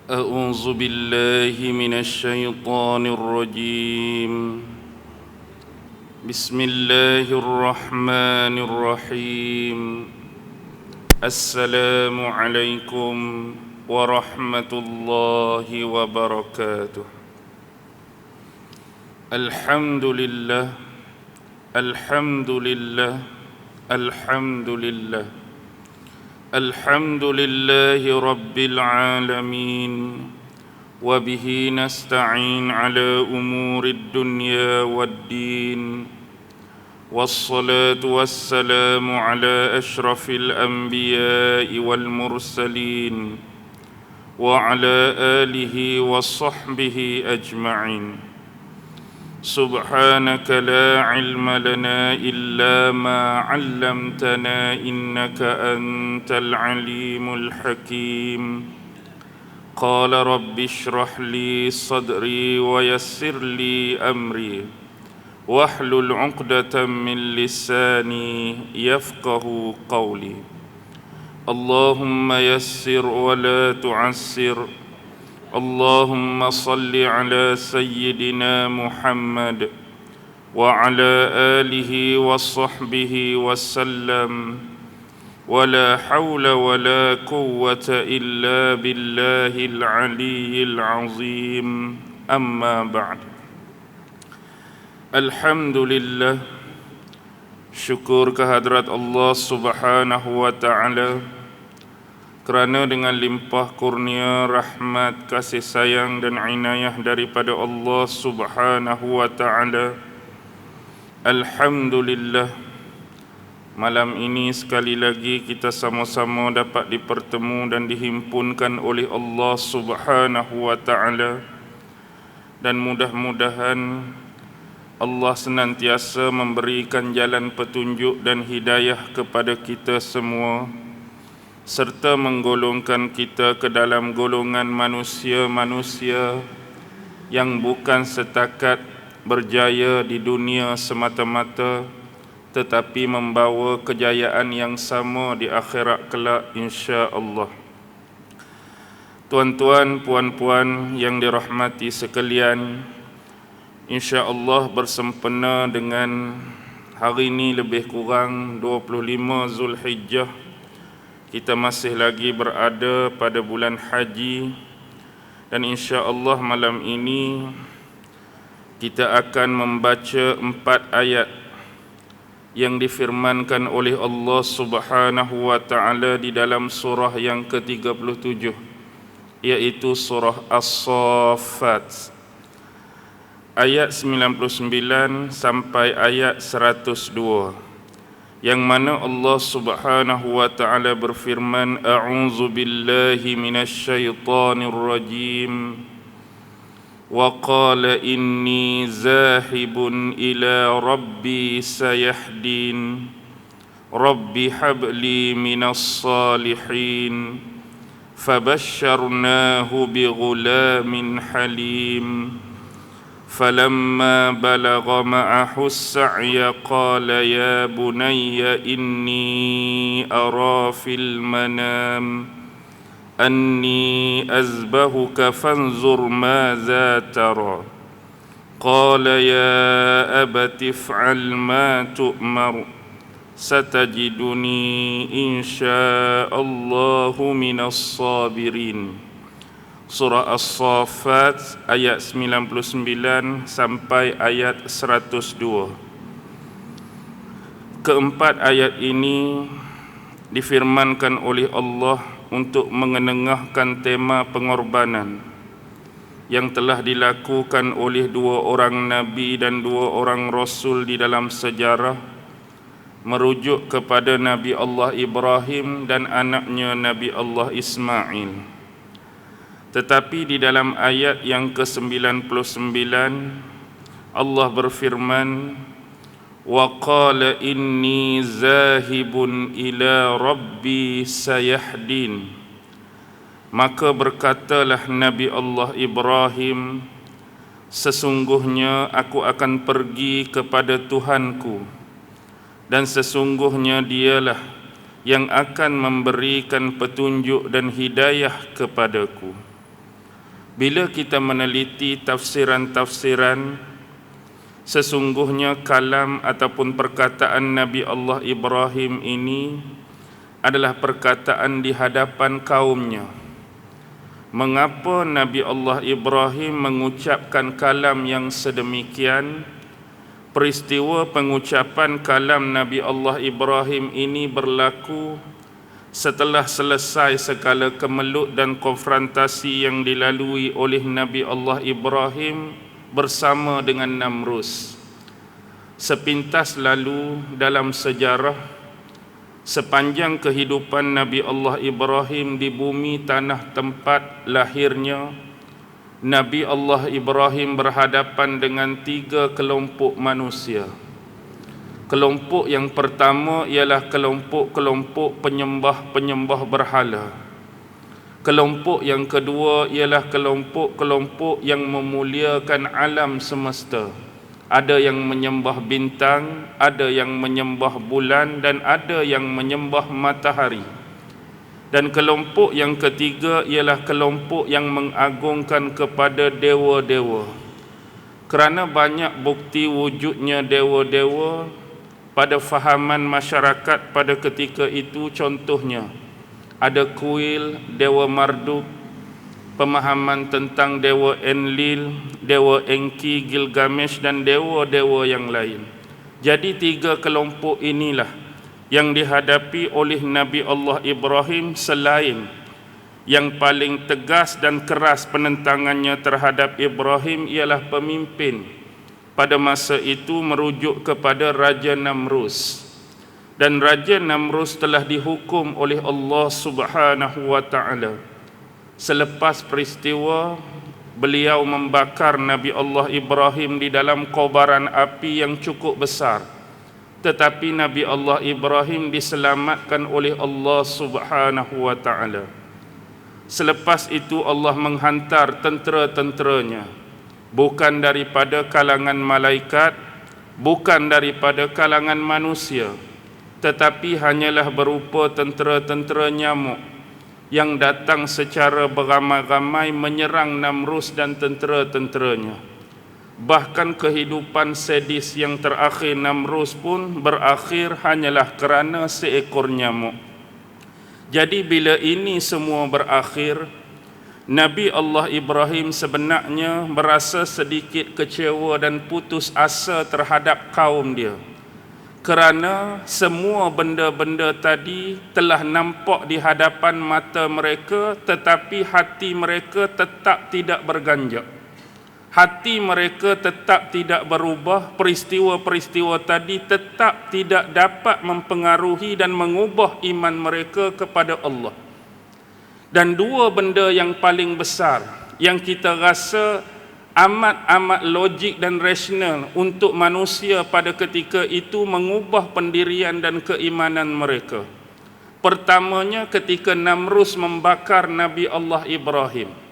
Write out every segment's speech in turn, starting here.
أعوذ بالله من الشيطان الرجيم. بسم الله الرحمن الرحيم. السلام عليكم ورحمة الله وبركاته. الحمد لله، الحمد لله، الحمد لله، الحمد لله رب العالمين، وبه نستعين على أمور الدنيا والدين، والصلاة والسلام على أشرف الأنبياء والمرسلين، وعلى آله وصحبه أجمعين. سبحانك لا علم لنا إلا ما علمتنا إنك أنت العليم الحكيم. قال رب اشرح لي صدري ويسر لي أمري واحلل عقدة من لساني يفقه قولي. اللهم يسر ولا تعسر. اللهم صل على سيدنا محمد وعلى آله وصحبه وسلم، ولا حول ولا قوة إلا بالله العلي العظيم. أما بعد. Alhamdulillah, syukur kehadrat Allah Subhanahu wa ta'ala kerana dengan limpah kurnia, rahmat, kasih sayang dan inayah daripada Allah Subhanahu wa ta'ala, alhamdulillah, malam ini sekali lagi kita sama-sama dapat dipertemu dan dihimpunkan oleh Allah Subhanahu wa ta'ala. Dan mudah-mudahan Allah senantiasa memberikan jalan petunjuk dan hidayah kepada kita semua, serta menggolongkan kita ke dalam golongan manusia-manusia yang bukan setakat berjaya di dunia semata-mata, tetapi membawa kejayaan yang sama di akhirat kelak insya-Allah. Tuan-tuan, puan-puan yang dirahmati sekalian, insya-Allah bersempena dengan hari ini lebih kurang 25 Zulhijjah, kita masih lagi berada pada bulan haji, dan insya-Allah malam ini kita akan membaca 4 ayat yang difirmankan oleh Allah Subhanahu wa ta'ala di dalam surah yang ke-37, iaitu surah As-Saffat, ayat 99 sampai ayat 102, yang mana Allah Subhanahu wa ta'ala berfirman, A'udzu billahi minasyaitonir rajim. Wa qala inni zahibun ila rabbi sayahdin. Rabbi habli minas salihin. Fabashsharnahu bighulamin halim. فلما بلغ معه السعي قال يا بني إني أرى في المنام أني أذبحك فانظر ماذا ترى قال يا أبت افعل ما تؤمر ستجدني إن شاء الله من الصابرين. Surah As-Saffat ayat 99 sampai ayat 102. Keempat ayat ini difirmankan oleh Allah untuk mengenengahkan tema pengorbanan yang telah dilakukan oleh 2 orang Nabi dan 2 orang Rasul di dalam sejarah, merujuk kepada Nabi Allah Ibrahim dan anaknya Nabi Allah Ismail. Tetapi di dalam ayat yang ke-99 Allah berfirman, wa qala inni zahibun ila rabbi sayahdin. Maka berkatalah Nabi Allah Ibrahim, sesungguhnya aku akan pergi kepada Tuhanku, dan sesungguhnya dialah yang akan memberikan petunjuk dan hidayah kepadaku. Bila kita meneliti tafsiran-tafsiran, sesungguhnya kalam ataupun perkataan Nabi Allah Ibrahim ini adalah perkataan di hadapan kaumnya. Mengapa Nabi Allah Ibrahim mengucapkan kalam yang sedemikian? Peristiwa pengucapan kalam Nabi Allah Ibrahim ini berlaku setelah selesai segala kemelut dan konfrontasi yang dilalui oleh Nabi Allah Ibrahim bersama dengan Namrus. Sepintas lalu dalam sejarah, sepanjang kehidupan Nabi Allah Ibrahim di bumi tanah tempat lahirnya, Nabi Allah Ibrahim berhadapan dengan 3 kelompok manusia. Kelompok yang pertama ialah kelompok-kelompok penyembah-penyembah berhala. Kelompok yang kedua ialah kelompok-kelompok yang memuliakan alam semesta. Ada yang menyembah bintang, ada yang menyembah bulan, dan ada yang menyembah matahari. Dan kelompok yang ketiga ialah kelompok yang mengagungkan kepada dewa-dewa. Kerana banyak bukti wujudnya dewa-dewa pada fahaman masyarakat pada ketika itu, contohnya ada kuil Dewa Marduk, pemahaman tentang Dewa Enlil, Dewa Enki, Gilgamesh, dan dewa-dewa yang lain. Jadi 3 kelompok inilah yang dihadapi oleh Nabi Allah Ibrahim, selain yang paling tegas dan keras penentangannya terhadap Ibrahim ialah pemimpin pada masa itu merujuk kepada Raja Namrus. Dan Raja Namrus telah dihukum oleh Allah Subhanahu wa ta'ala. Selepas peristiwa, beliau membakar Nabi Allah Ibrahim di dalam kobaran api yang cukup besar. Tetapi Nabi Allah Ibrahim diselamatkan oleh Allah Subhanahu wa ta'ala. Selepas itu Allah menghantar tentera-tenteranya, bukan daripada kalangan malaikat, bukan daripada kalangan manusia, tetapi hanyalah berupa tentera-tentera nyamuk yang datang secara beramai-ramai menyerang Namrus dan tentera-tenteranya. Bahkan kehidupan sadis yang terakhir Namrus pun berakhir hanyalah kerana seekor nyamuk. Jadi bila ini semua berakhir, Nabi Allah Ibrahim sebenarnya merasa sedikit kecewa dan putus asa terhadap kaum dia, kerana semua benda-benda tadi telah nampak di hadapan mata mereka, tetapi hati mereka tetap tidak berganjak. Hati mereka tetap tidak berubah. Peristiwa-peristiwa tadi tetap tidak dapat mempengaruhi dan mengubah iman mereka kepada Allah. Dan 2 benda yang paling besar yang kita rasa amat-amat logik dan rasional untuk manusia pada ketika itu mengubah pendirian dan keimanan mereka. Pertamanya, ketika Namrus membakar Nabi Allah Ibrahim,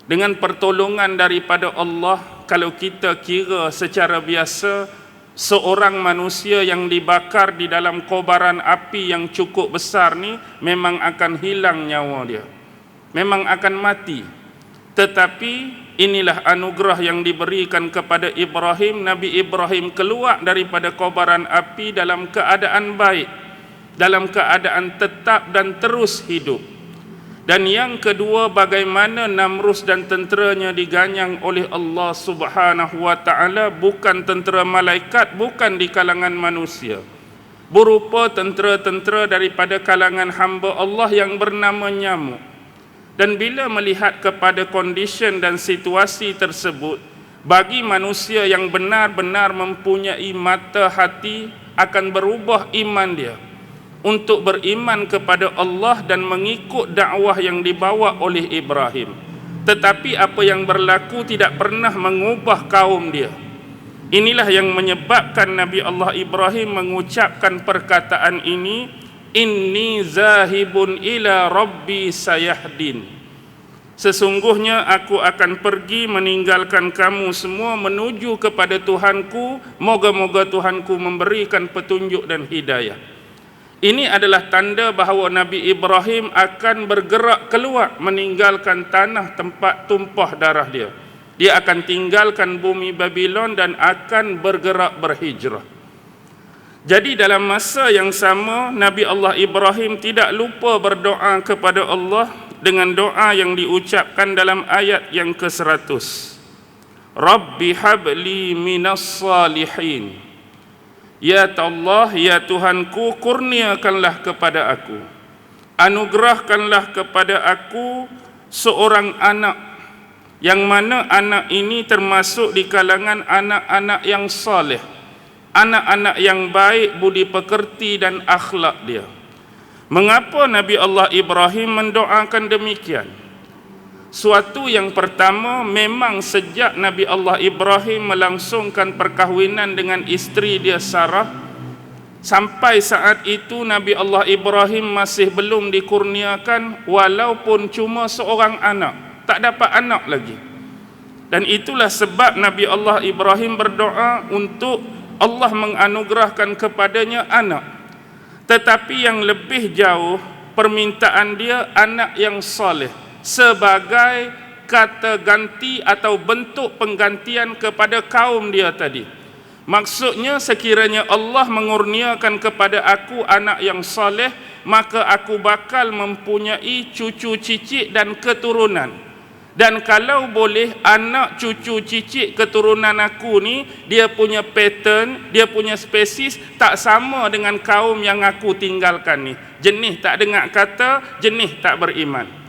dengan pertolongan daripada Allah, kalau kita kira secara biasa, seorang manusia yang dibakar di dalam kobaran api yang cukup besar ni memang akan hilang nyawa dia, memang akan mati. Tetapi inilah anugerah yang diberikan kepada Ibrahim. Nabi Ibrahim keluar daripada kobaran api dalam keadaan baik, dalam keadaan tetap dan terus hidup. Dan yang kedua, bagaimana Namrus dan tenteranya diganyang oleh Allah Subhanahu wa ta'ala, bukan tentera malaikat, bukan di kalangan manusia, berupa tentera-tentera daripada kalangan hamba Allah yang bernama nyamuk. Dan bila melihat kepada kondisi dan situasi tersebut, bagi manusia yang benar-benar mempunyai mata hati, akan berubah iman dia untuk beriman kepada Allah dan mengikut dakwah yang dibawa oleh Ibrahim. Tetapi apa yang berlaku tidak pernah mengubah kaum dia. Inilah yang menyebabkan Nabi Allah Ibrahim mengucapkan perkataan ini, inni zahibun ila rabbi sayahdin. Sesungguhnya aku akan pergi meninggalkan kamu semua menuju kepada Tuhanku, moga-moga Tuhanku memberikan petunjuk dan hidayah. Ini adalah tanda bahawa Nabi Ibrahim akan bergerak keluar meninggalkan tanah tempat tumpah darah dia. Dia akan tinggalkan bumi Babylon dan akan bergerak berhijrah. Jadi dalam masa yang sama, Nabi Allah Ibrahim tidak lupa berdoa kepada Allah dengan doa yang diucapkan dalam ayat yang ke-100. Rabbi habli minas salihin. Ya Allah, ya Tuhanku, kurniakanlah kepada aku, anugerahkanlah kepada aku seorang anak, yang mana anak ini termasuk di kalangan anak-anak yang saleh, anak-anak yang baik budi pekerti dan akhlak dia. Mengapa Nabi Allah Ibrahim mendoakan demikian? Suatu yang pertama, memang sejak Nabi Allah Ibrahim melangsungkan perkahwinan dengan isteri dia Sarah, sampai saat itu Nabi Allah Ibrahim masih belum dikurniakan walaupun cuma seorang anak, tak dapat anak lagi. Dan itulah sebab Nabi Allah Ibrahim berdoa untuk Allah menganugerahkan kepadanya anak. Tetapi yang lebih jauh, permintaan dia anak yang soleh, sebagai kata ganti atau bentuk penggantian kepada kaum dia tadi. Maksudnya, sekiranya Allah mengurniakan kepada aku anak yang soleh, maka aku bakal mempunyai cucu cicit dan keturunan. Dan kalau boleh, anak cucu cicit keturunan aku ni, dia punya pattern, dia punya spesies tak sama dengan kaum yang aku tinggalkan ni. Jenis tak dengar kata, jenis tak beriman.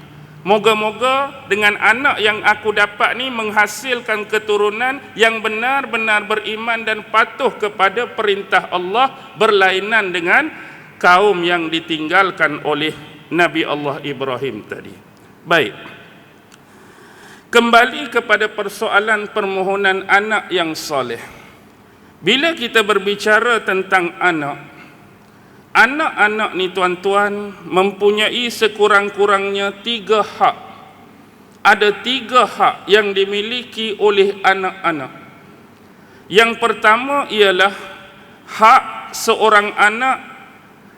Moga-moga dengan anak yang aku dapat ni menghasilkan keturunan yang benar-benar beriman dan patuh kepada perintah Allah, berlainan dengan kaum yang ditinggalkan oleh Nabi Allah Ibrahim tadi. Baik, kembali kepada persoalan permohonan anak yang soleh. Bila kita berbicara tentang anak-anak ni tuan-tuan mempunyai sekurang-kurangnya 3 hak. Ada 3 hak yang dimiliki oleh anak-anak. Yang pertama ialah hak seorang anak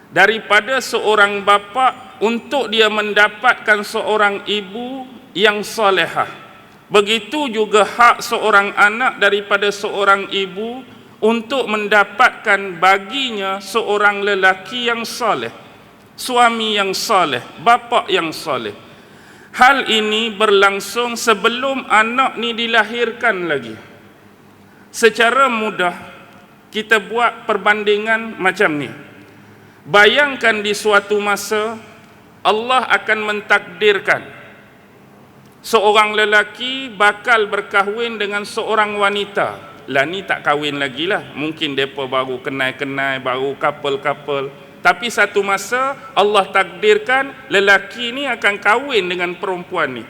daripada seorang bapa untuk dia mendapatkan seorang ibu yang solehah. Begitu juga hak seorang anak daripada seorang ibu untuk mendapatkan baginya seorang lelaki yang soleh, suami yang soleh, bapa yang soleh. Hal ini berlangsung sebelum anak ni dilahirkan lagi. Secara mudah kita buat perbandingan macam ni. Bayangkan di suatu masa Allah akan mentakdirkan seorang lelaki bakal berkahwin dengan seorang wanita. Lah ni tak kahwin lagi lah, mungkin mereka baru kenal-kenal, baru couple. Tapi satu masa Allah takdirkan lelaki ni akan kahwin dengan perempuan ni.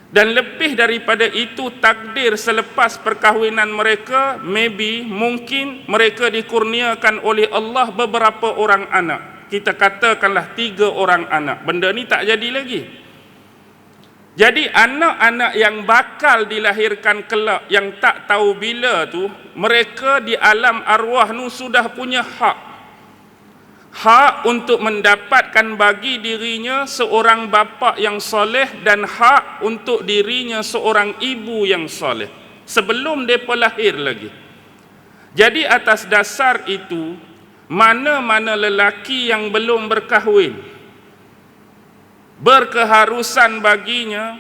Dan lebih daripada itu, takdir selepas perkahwinan mereka, mungkin mereka dikurniakan oleh Allah beberapa orang anak. Kita katakanlah 3 orang anak. Benda ni tak jadi lagi. Jadi anak-anak yang bakal dilahirkan kelak yang tak tahu bila tu, mereka di alam arwah nu sudah punya hak. Hak untuk mendapatkan bagi dirinya seorang bapa yang soleh dan hak untuk dirinya seorang ibu yang soleh sebelum mereka lahir lagi. Jadi atas dasar itu, mana-mana lelaki yang belum berkahwin, berkeharusan baginya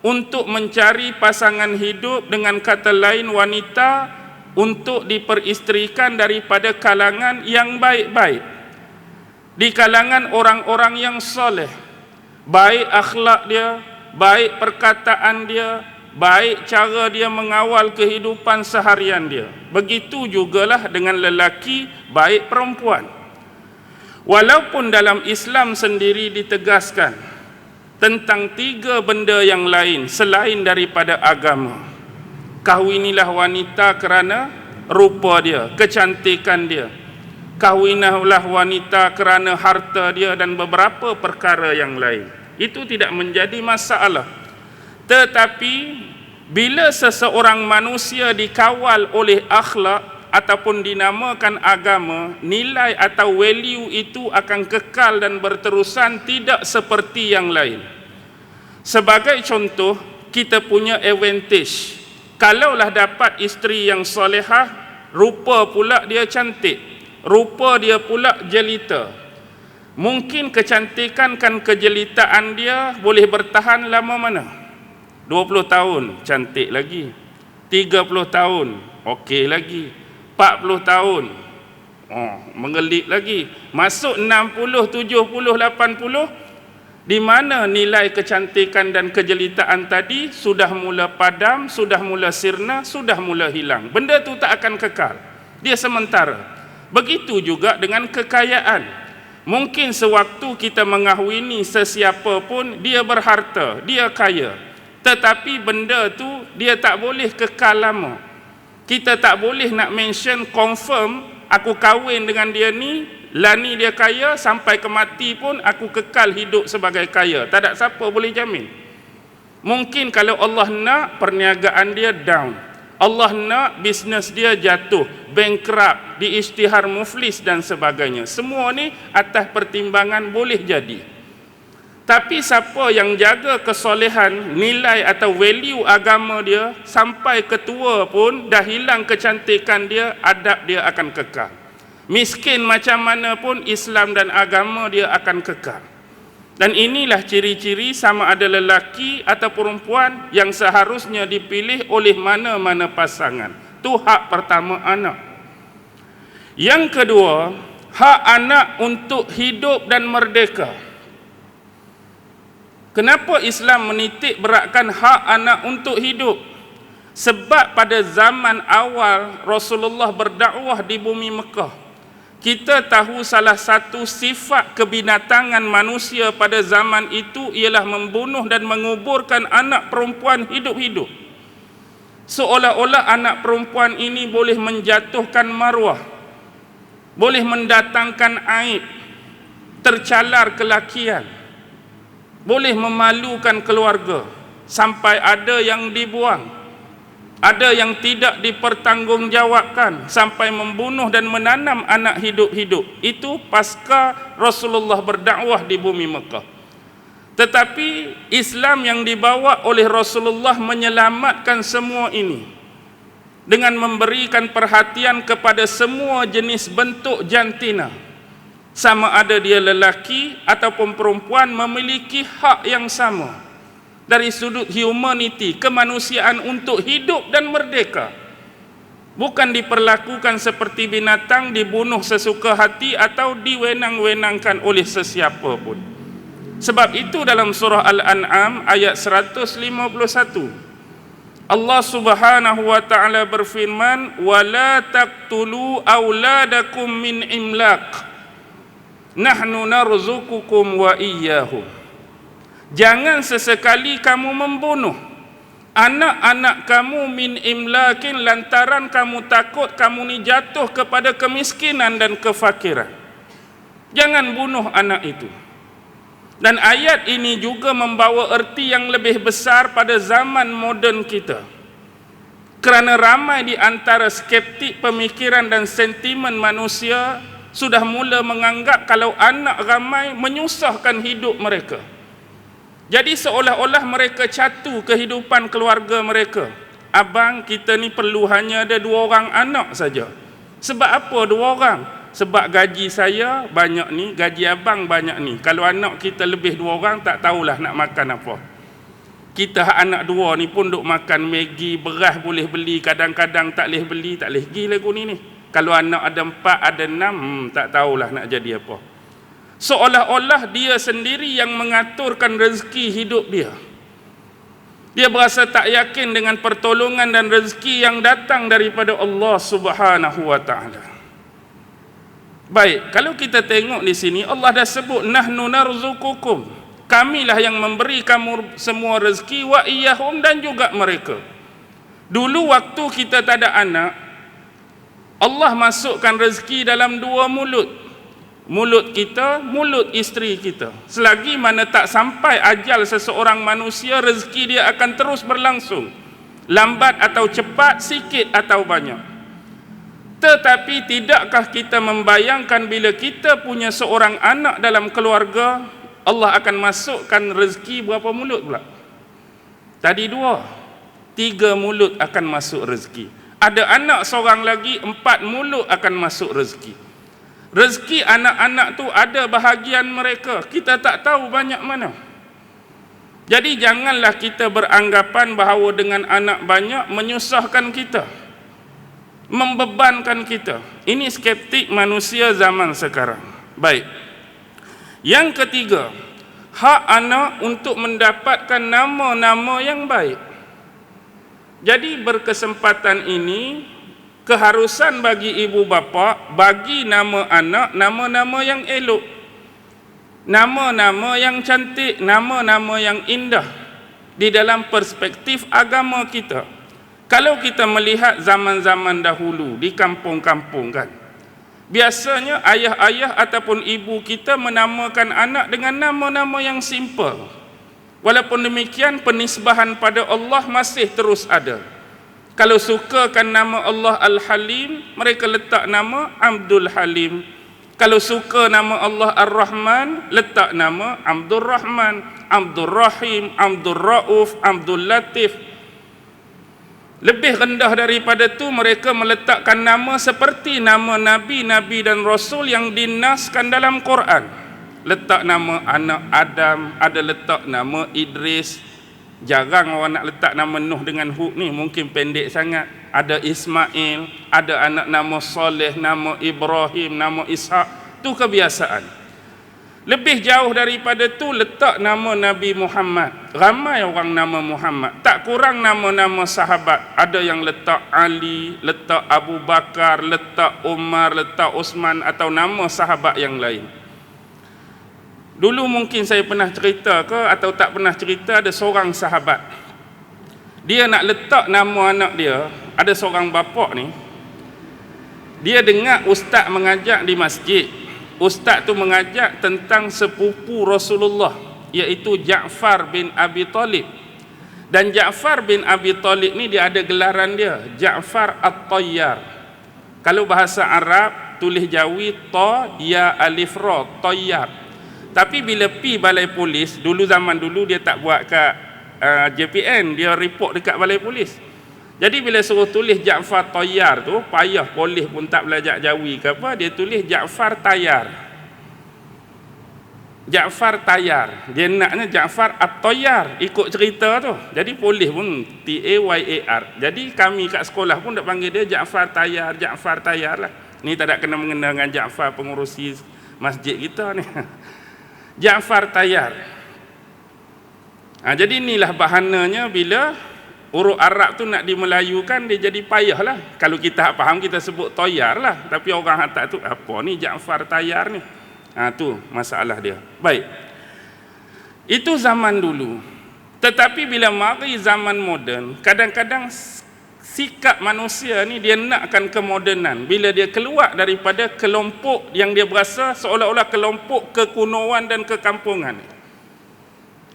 untuk mencari pasangan hidup, dengan kata lain wanita, untuk diperisterikan daripada kalangan yang baik-baik, di kalangan orang-orang yang soleh, baik akhlak dia, baik perkataan dia, baik cara dia mengawal kehidupan seharian dia. Begitu jugalah dengan lelaki, baik perempuan. Walaupun dalam Islam sendiri ditegaskan tentang 3 benda yang lain selain daripada agama. Kahwinilah wanita kerana rupa dia, kecantikan dia. Kahwinilah wanita kerana harta dia dan beberapa perkara yang lain. Itu tidak menjadi masalah. Tetapi bila seseorang manusia dikawal oleh akhlak, ataupun dinamakan agama, nilai atau value itu akan kekal dan berterusan, tidak seperti yang lain. Sebagai contoh, kita punya advantage. Kalaulah dapat isteri yang solehah, rupa pula dia cantik, rupa dia pula jelita, mungkin kecantikan kan kejelitaan dia boleh bertahan lama mana? 20 tahun cantik lagi, 30 tahun okey lagi, 40 tahun mengelit lagi, masuk 60, 70, 80, di mana nilai kecantikan dan kejelitaan tadi sudah mula padam, sudah mula sirna, sudah mula hilang. Benda tu tak akan kekal, dia sementara. Begitu juga dengan kekayaan. Mungkin sewaktu kita mengahwini sesiapa pun, dia berharta, dia kaya, tetapi benda tu dia tak boleh kekal lama. Kita tak boleh nak mention confirm aku kahwin dengan dia ni, lah ni dia kaya, sampai ke mati pun aku kekal hidup sebagai kaya. Tak ada siapa boleh jamin. Mungkin kalau Allah nak, perniagaan dia down, Allah nak bisnes dia jatuh, bankrupt, diisytihar muflis dan sebagainya. Semua ni atas pertimbangan boleh jadi. Tapi siapa yang jaga kesolehan, nilai atau value agama dia, sampai ketua pun dah hilang kecantikan dia, adab dia akan kekal. Miskin macam mana pun, Islam dan agama dia akan kekal. Dan inilah ciri-ciri sama ada lelaki atau perempuan yang seharusnya dipilih oleh mana-mana pasangan. Itu hak pertama anak. Yang kedua, hak anak untuk hidup dan merdeka. Kenapa Islam menitik beratkan hak anak untuk hidup? Sebab pada zaman awal Rasulullah berdakwah di bumi Mekah, kita tahu salah satu sifat kebinatangan manusia pada zaman itu ialah membunuh dan menguburkan anak perempuan hidup-hidup. Seolah-olah anak perempuan ini boleh menjatuhkan maruah, boleh mendatangkan aib, tercalar kelakian, boleh memalukan keluarga, sampai ada yang dibuang, ada yang tidak dipertanggungjawabkan, sampai membunuh dan menanam anak hidup-hidup. Itu pasca Rasulullah berdakwah di bumi Mekah. Tetapi Islam yang dibawa oleh Rasulullah menyelamatkan semua ini dengan memberikan perhatian kepada semua jenis bentuk jantina. Sama ada dia lelaki ataupun perempuan memiliki hak yang sama. Dari sudut humanity, kemanusiaan untuk hidup dan merdeka. Bukan diperlakukan seperti binatang, dibunuh sesuka hati atau diwenang-wenangkan oleh sesiapa pun. Sebab itu dalam surah Al-An'am ayat 151, Allah Subhanahu wa taala berfirman, "Wala taqtulu auladakum min imlaq. Nahnu narzuqukum wa iyyahum." Jangan sesekali kamu membunuh anak-anak kamu min imlakin, lantaran kamu takut kamu ni jatuh kepada kemiskinan dan kefakiran. Jangan bunuh anak itu. Dan ayat ini juga membawa erti yang lebih besar pada zaman moden kita. Kerana ramai di antara skeptik pemikiran dan sentimen manusia sudah mula menganggap kalau anak ramai menyusahkan hidup mereka. Jadi seolah-olah mereka catu kehidupan keluarga mereka. Abang, kita ni perlu hanya ada 2 orang anak saja. Sebab apa 2 orang? Sebab gaji saya banyak ni, gaji abang banyak ni. Kalau anak kita lebih 2 orang, tak tahulah nak makan apa. Kita anak 2 ni pun duk makan Maggi, beras boleh beli, kadang-kadang tak boleh beli, tak boleh pergi lagu ni. Kalau anak ada 4, ada 6, tak tahulah nak jadi apa. Seolah-olah dia sendiri yang mengaturkan rezeki hidup dia. Dia berasa tak yakin dengan pertolongan dan rezeki yang datang daripada Allah Subhanahu wa taala. Baik, kalau kita tengok di sini Allah dah sebut nahnu narzuqukum. Kamilah yang memberi kamu semua rezeki, wa iyyahum, dan juga mereka. Dulu waktu kita tak ada anak, Allah masukkan rezeki dalam 2 mulut. Mulut kita, mulut isteri kita. Selagi mana tak sampai ajal seseorang manusia, rezeki dia akan terus berlangsung. Lambat atau cepat, sikit atau banyak. Tetapi tidakkah kita membayangkan bila kita punya seorang anak dalam keluarga, Allah akan masukkan rezeki berapa mulut pula? Tadi 2, 3 mulut akan masuk rezeki. Ada anak seorang lagi, 4 mulut akan masuk rezeki. Rezeki anak-anak tu ada bahagian mereka, kita tak tahu banyak mana. Jadi janganlah kita beranggapan bahawa dengan anak banyak menyusahkan kita, membebankan kita. Ini skeptik manusia zaman sekarang. Baik. Yang ketiga, hak anak untuk mendapatkan nama-nama yang baik. Jadi berkesempatan ini, keharusan bagi ibu bapa bagi nama anak nama-nama yang elok, nama-nama yang cantik, nama-nama yang indah di dalam perspektif agama kita. Kalau kita melihat zaman-zaman dahulu di kampung-kampung kan, biasanya ayah-ayah ataupun ibu kita menamakan anak dengan nama-nama yang simple. Walaupun demikian, penisbahan pada Allah masih terus ada. Kalau sukakan nama Allah Al-Halim, mereka letak nama Abdul Halim. Kalau suka nama Allah Ar-Rahman, letak nama Abdul Rahman, Abdul Rahim, Abdul Rauf, Abdul Latif. Lebih rendah daripada itu, mereka meletakkan nama seperti nama Nabi-Nabi dan Rasul yang dinaskan dalam Quran. Letak nama anak Adam, ada letak nama Idris. Jarang orang nak letak nama Nuh dengan Hud ni, mungkin pendek sangat. Ada Ismail, ada anak nama Saleh, nama Ibrahim, nama Ishak. Itu kebiasaan. Lebih jauh daripada tu, letak nama Nabi Muhammad. Ramai orang nama Muhammad. Tak kurang nama-nama sahabat. Ada yang letak Ali, letak Abu Bakar, letak Umar, letak Osman, atau nama sahabat yang lain. Dulu mungkin saya pernah cerita ke atau tak pernah cerita, ada seorang sahabat. Dia nak letak nama anak dia, ada seorang bapa ni. Dia dengar ustaz mengajak di masjid. Ustaz tu mengajak tentang sepupu Rasulullah, iaitu Ja'far bin Abi Talib. Dan Ja'far bin Abi Talib ni dia ada gelaran dia, Ja'far At-Tayyar. Kalau bahasa Arab, tulis Jawi ta ya alif ra, Tayyar. Tapi bila pi balai polis, dulu zaman dulu dia tak buat kat JPN, dia report dekat balai polis. Jadi bila suruh tulis Ja'far Tayyar tu, payah polis pun tak belajar Jawi ke apa, dia tulis Ja'far Tayyar. Ja'far Tayyar. Dia naknya Ja'far At-Tayyar, ikut cerita tu. Jadi polis pun T-A-Y-A-R. Jadi kami kat sekolah pun tak panggil dia Ja'far Tayyar, Ja'far Tayyar lah. Ni tak ada kena-mengena dengan Ja'far pengurusi masjid kita ni. Ja'far Tayyar. Jadi inilah bahananya bila huruf Arab tu nak dimelayukan, dia jadi payah lah. Kalau kita faham, kita sebut Tayyar lah. Tapi orang hantar tu, apa ni Ja'far Tayyar ni? Tu masalah dia. Baik. Itu zaman dulu. Tetapi bila mari zaman moden, kadang-kadang sikap manusia ni dia nakkan kemodenan. Bila dia keluar daripada kelompok yang dia berasa seolah-olah kelompok kekunoan dan kekampungan.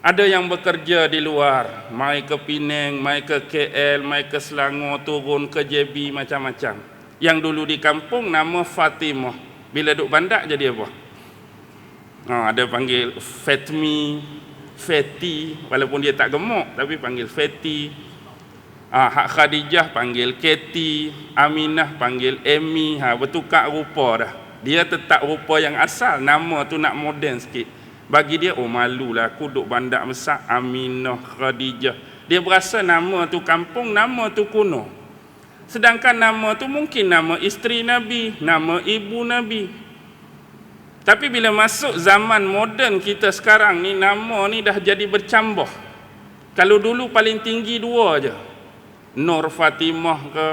Ada yang bekerja di luar, mai ke Penang, mai ke KL, mai ke Selangor, turun ke JB, macam-macam. Yang dulu di kampung nama Fatimah, bila duduk bandar jadi apa? Ada panggil Fatmi, Feti, walaupun dia tak gemuk tapi panggil Feti. Hak Khadijah panggil Keti, Aminah panggil Emi. Bertukar rupa dah. Dia tetap rupa yang asal, nama tu nak moden sikit. Bagi dia, malulah aku duduk bandar besar, Aminah, Khadijah. Dia berasa nama tu kampung, nama tu kuno. Sedangkan nama tu mungkin nama isteri Nabi, nama ibu Nabi. Tapi bila masuk zaman moden kita sekarang ni, nama ni dah jadi bercambah. Kalau dulu paling tinggi 2 aja. Nur Fatimah ke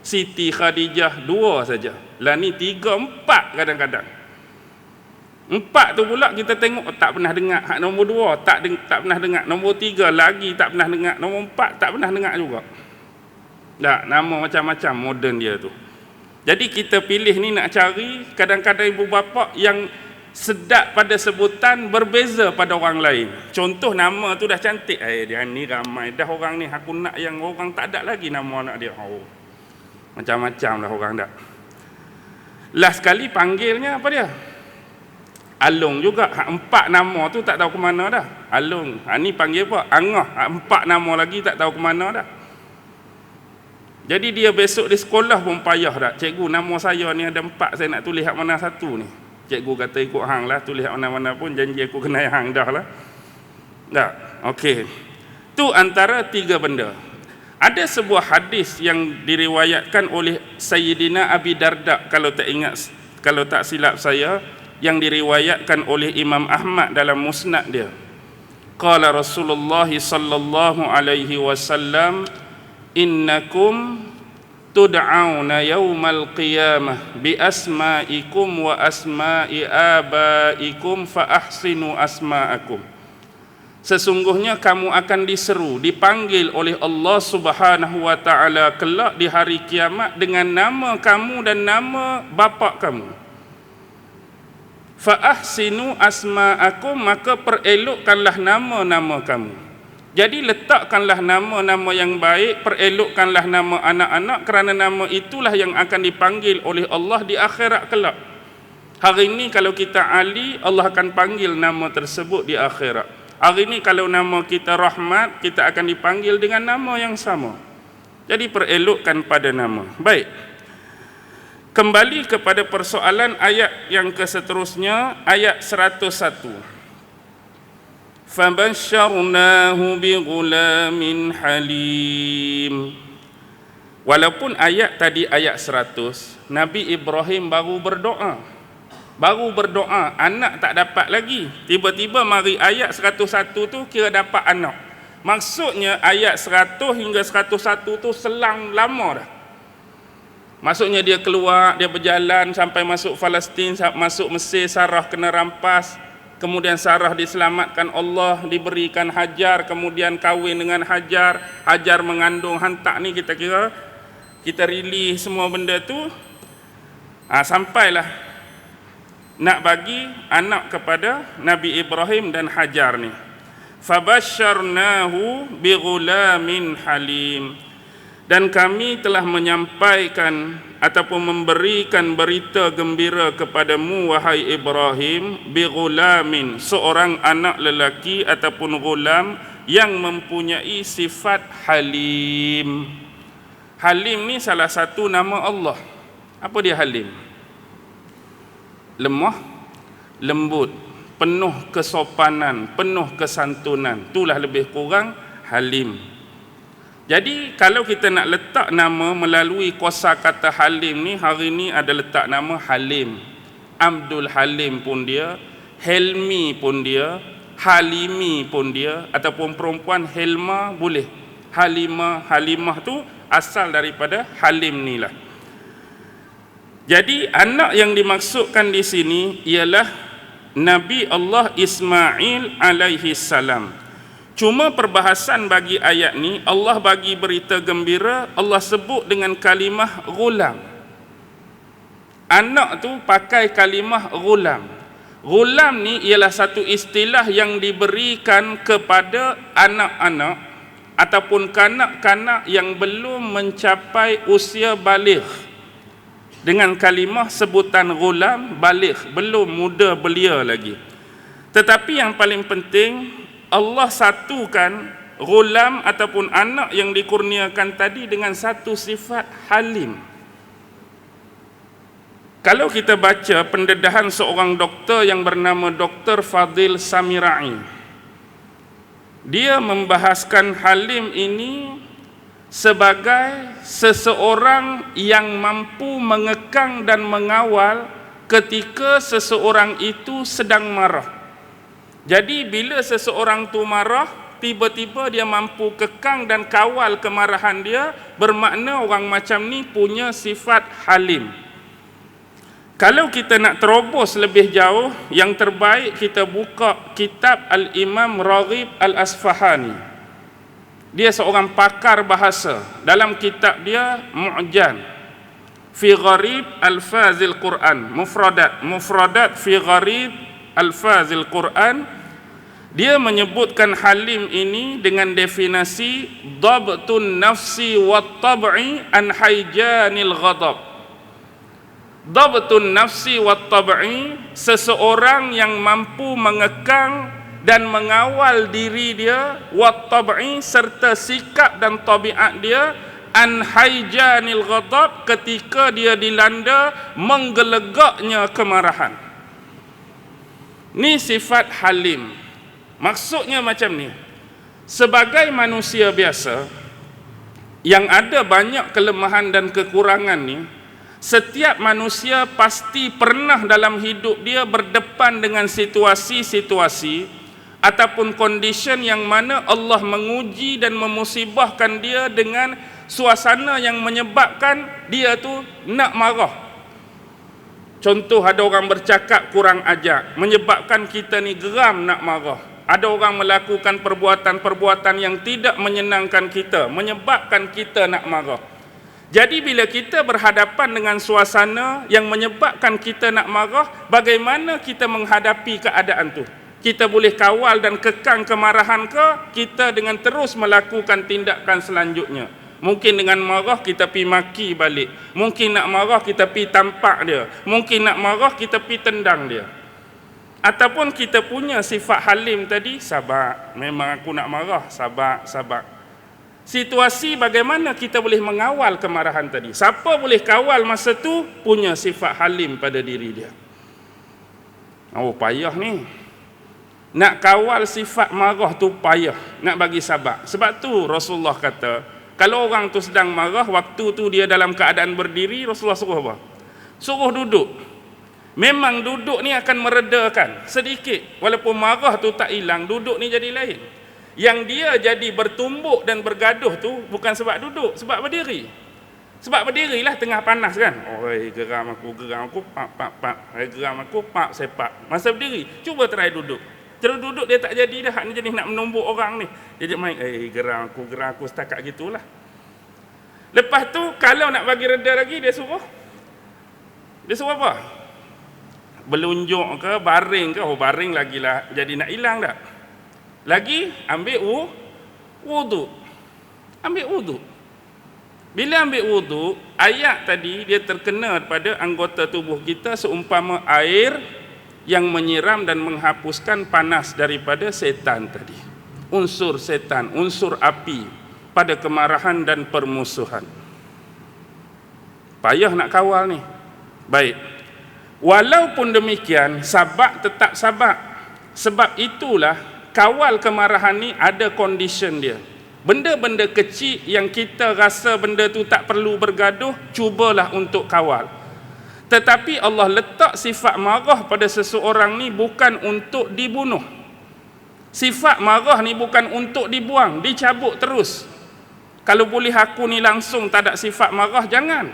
Siti Khadijah, 2 saja. Lah ni 3, 4 kadang-kadang. 4 tu pula kita tengok tak pernah dengar. Hak nombor 2 tak pernah dengar. Nombor 3 lagi tak pernah dengar. Nombor 4 tak pernah dengar juga. Tak, nama macam-macam moden dia tu. Jadi kita pilih ni nak cari, kadang-kadang ibu bapa yang sedap pada sebutan berbeza pada orang lain. Contoh nama tu dah cantik, dia ni ramai dah orang ni, aku nak yang orang tak ada lagi nama anak dia. Macam-macam lah orang dah. Last sekali panggilnya apa dia? Alung juga. 4 nama tu tak tahu ke mana dah. Alung. Ni panggil apa? Angah. 4 nama lagi tak tahu ke mana dah. Jadi dia besok di sekolah pun payah dah. Cikgu, nama saya ni ada 4, saya nak tulis hak mana satu ni? Cikgu kata ikut hang lah, tulis hak mana-mana pun, janji aku kena hang dah lah. Dah. Okey. Tu antara 3 benda. Ada sebuah hadis yang diriwayatkan oleh Sayyidina Abi Darda, kalau tak silap saya, yang diriwayatkan oleh Imam Ahmad dalam musnad dia. Qala Rasulullah sallallahu alaihi wasallam, innakum tud'auna yaumal qiyamah bi asma'ikum wa asma'i abaikum fa ahsinu asma'akum. Sesungguhnya kamu akan diseru, dipanggil oleh Allah Subhanahu wa taala kelak di hari kiamat dengan nama kamu dan nama bapa kamu. Fa ahsinu asma'akum, maka perelokkanlah nama-nama kamu. Jadi letakkanlah nama-nama yang baik, perelokkanlah nama anak-anak, kerana nama itulah yang akan dipanggil oleh Allah di akhirat kelak. Hari ini kalau kita Ali, Allah akan panggil nama tersebut di akhirat. Hari ini kalau nama kita Rahmat, kita akan dipanggil dengan nama yang sama. Jadi perelokkan pada nama. Baik. Kembali kepada persoalan ayat yang keseterusnya, ayat 101. Fabasyarnahu bighulamin halim. Walaupun ayat tadi ayat 100, Nabi Ibrahim baru berdoa, anak tak dapat lagi. Tiba-tiba mari ayat 101 tu kira dapat anak. Maksudnya ayat 100 hingga 101 tu selang lama dah. Maksudnya dia keluar, dia berjalan sampai masuk Palestin, masuk Mesir, Sarah kena rampas. Kemudian Sarah diselamatkan Allah, diberikan Hajar, kemudian kahwin dengan Hajar. Hajar mengandung hantak ni, kita release semua benda tu. Sampailah nak bagi anak kepada Nabi Ibrahim dan Hajar ni. Fabasyarnahu bighulamin halim. Dan kami telah menyampaikan ataupun memberikan berita gembira kepadamu wahai Ibrahim, bighulamin, seorang anak lelaki ataupun ghulam yang mempunyai sifat halim. Halim ni salah satu nama Allah. Apa dia halim? Lemah, lembut, penuh kesopanan, penuh kesantunan. Itulah lebih kurang halim. Jadi kalau kita nak letak nama melalui kosa kata halim ni, hari ni ada letak nama Halim. Abdul Halim pun dia, Helmi pun dia, Halimi pun dia, ataupun perempuan Helma boleh. Halimah tu asal daripada Halim ni lah. Jadi anak yang dimaksudkan di sini ialah Nabi Allah Ismail alaihi salam. Cuma perbahasan bagi ayat ni, Allah bagi berita gembira, Allah sebut dengan kalimah ghulam. Anak tu pakai kalimah ghulam. Ghulam ni ialah satu istilah yang diberikan kepada anak-anak ataupun kanak-kanak yang belum mencapai usia baligh. Dengan kalimah sebutan ghulam, baligh, belum muda belia lagi. Tetapi yang paling penting, Allah satukan ghulam ataupun anak yang dikurniakan tadi dengan satu sifat halim. Kalau kita baca pendedahan seorang doktor yang bernama Dr. Fadil Samirai, dia membahaskan halim ini sebagai seseorang yang mampu mengekang dan mengawal ketika seseorang itu sedang marah. Jadi bila seseorang tu marah, tiba-tiba dia mampu kekang dan kawal kemarahan dia, bermakna orang macam ni punya sifat halim. Kalau kita nak terobos lebih jauh, yang terbaik kita buka kitab Al-Imam Raghib Al-Asfahani. Dia seorang pakar bahasa. Dalam kitab dia Mu'jan fi gharib alfazil Quran, mufradat fi gharib alfazil Quran. Dia menyebutkan halim ini dengan definisi dabtun nafsi wat tab'i an hayjanil ghadab. Dhabtun nafsi wat tab'i, seseorang yang mampu mengekang dan mengawal diri dia, wat tab'i, serta sikap dan tabiat dia, an haijanil ghadab, ketika dia dilanda menggelegaknya kemarahan. Ni sifat halim. Maksudnya macam ni, sebagai manusia biasa yang ada banyak kelemahan dan kekurangan ni, setiap manusia pasti pernah dalam hidup dia berdepan dengan situasi-situasi ataupun condition yang mana Allah menguji dan memusibahkan dia dengan suasana yang menyebabkan dia tu nak marah. Contoh, ada orang bercakap kurang ajar, menyebabkan kita ni geram nak marah. Ada orang melakukan perbuatan-perbuatan yang tidak menyenangkan kita, menyebabkan kita nak marah. Jadi bila kita berhadapan dengan suasana yang menyebabkan kita nak marah, bagaimana kita menghadapi keadaan tu? Kita boleh kawal dan kekang kemarahan ke? Kita dengan terus melakukan tindakan selanjutnya. Mungkin dengan marah kita pi maki balik. Mungkin nak marah kita pi tampak dia. Mungkin nak marah kita pi tendang dia. Ataupun kita punya sifat halim tadi, sabar, memang aku nak marah, sabar. Situasi bagaimana kita boleh mengawal kemarahan tadi? Siapa boleh kawal masa tu? Punya sifat halim pada diri dia. Oh, payah ni. Nak kawal sifat marah tu payah, nak bagi sabar. Sebab tu Rasulullah kata, kalau orang tu sedang marah, waktu tu dia dalam keadaan berdiri, Rasulullah suruh apa? Suruh duduk. Memang duduk ni akan meredakan sedikit. Walaupun marah tu tak hilang, duduk ni jadi lain. Yang dia jadi bertumbuk dan bergaduh tu bukan sebab duduk, sebab berdiri. Sebab berdirilah tengah panas kan. Oi, geram aku, pak. Geram aku, pak, sepak. Masa berdiri, cuba try duduk. Terus duduk dia tak jadi dah, hak ni jenis nak menumbuk orang ni. Dia main, geram aku setakat gitulah. Lepas tu kalau nak bagi reda lagi, dia suruh apa? Belunjuk ke, baring ke? Oh, baring lagilah jadi nak hilang tak? Lagi ambil wudu. Ambil wudu. Bila ambil wudu, ayat tadi dia terkena pada anggota tubuh kita seumpama air yang menyiram dan menghapuskan panas daripada setan tadi. Unsur setan, unsur api pada kemarahan dan permusuhan. Payah nak kawal ni. Baik. Walaupun demikian, sabar tetap sabar. Sebab itulah kawal kemarahan ni ada condition dia. Benda-benda kecil yang kita rasa benda tu tak perlu bergaduh, cubalah untuk kawal. Tetapi Allah letak sifat marah pada seseorang ni bukan untuk dibunuh. Sifat marah ni bukan untuk dibuang, dicabut terus. Kalau boleh aku ni langsung tak ada sifat marah, jangan.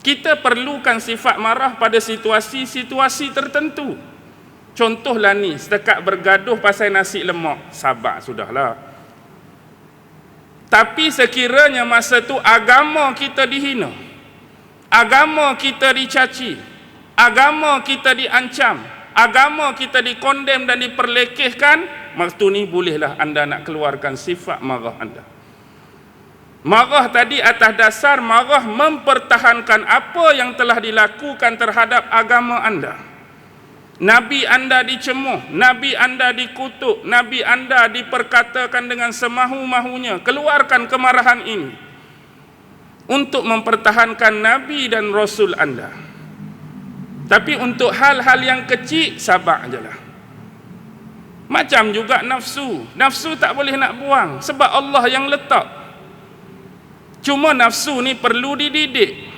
Kita perlukan sifat marah pada situasi-situasi tertentu. Contohlah ni, setakat bergaduh pasal nasi lemak, sabar sudahlah. Tapi sekiranya masa tu agama kita dihina, agama kita dicaci, agama kita diancam, agama kita dikondem dan diperlekehkan, waktu ni bolehlah anda nak keluarkan sifat marah anda. Marah tadi atas dasar marah mempertahankan apa yang telah dilakukan terhadap agama anda. Nabi anda dicemuh, Nabi anda dikutuk, Nabi anda diperkatakan dengan semahu-mahunya. Keluarkan kemarahan ini untuk mempertahankan Nabi dan Rasul anda. Tapi untuk hal-hal yang kecil, sabar je lah. Macam juga nafsu. Nafsu tak boleh nak buang sebab Allah yang letak. Cuma nafsu ni perlu dididik.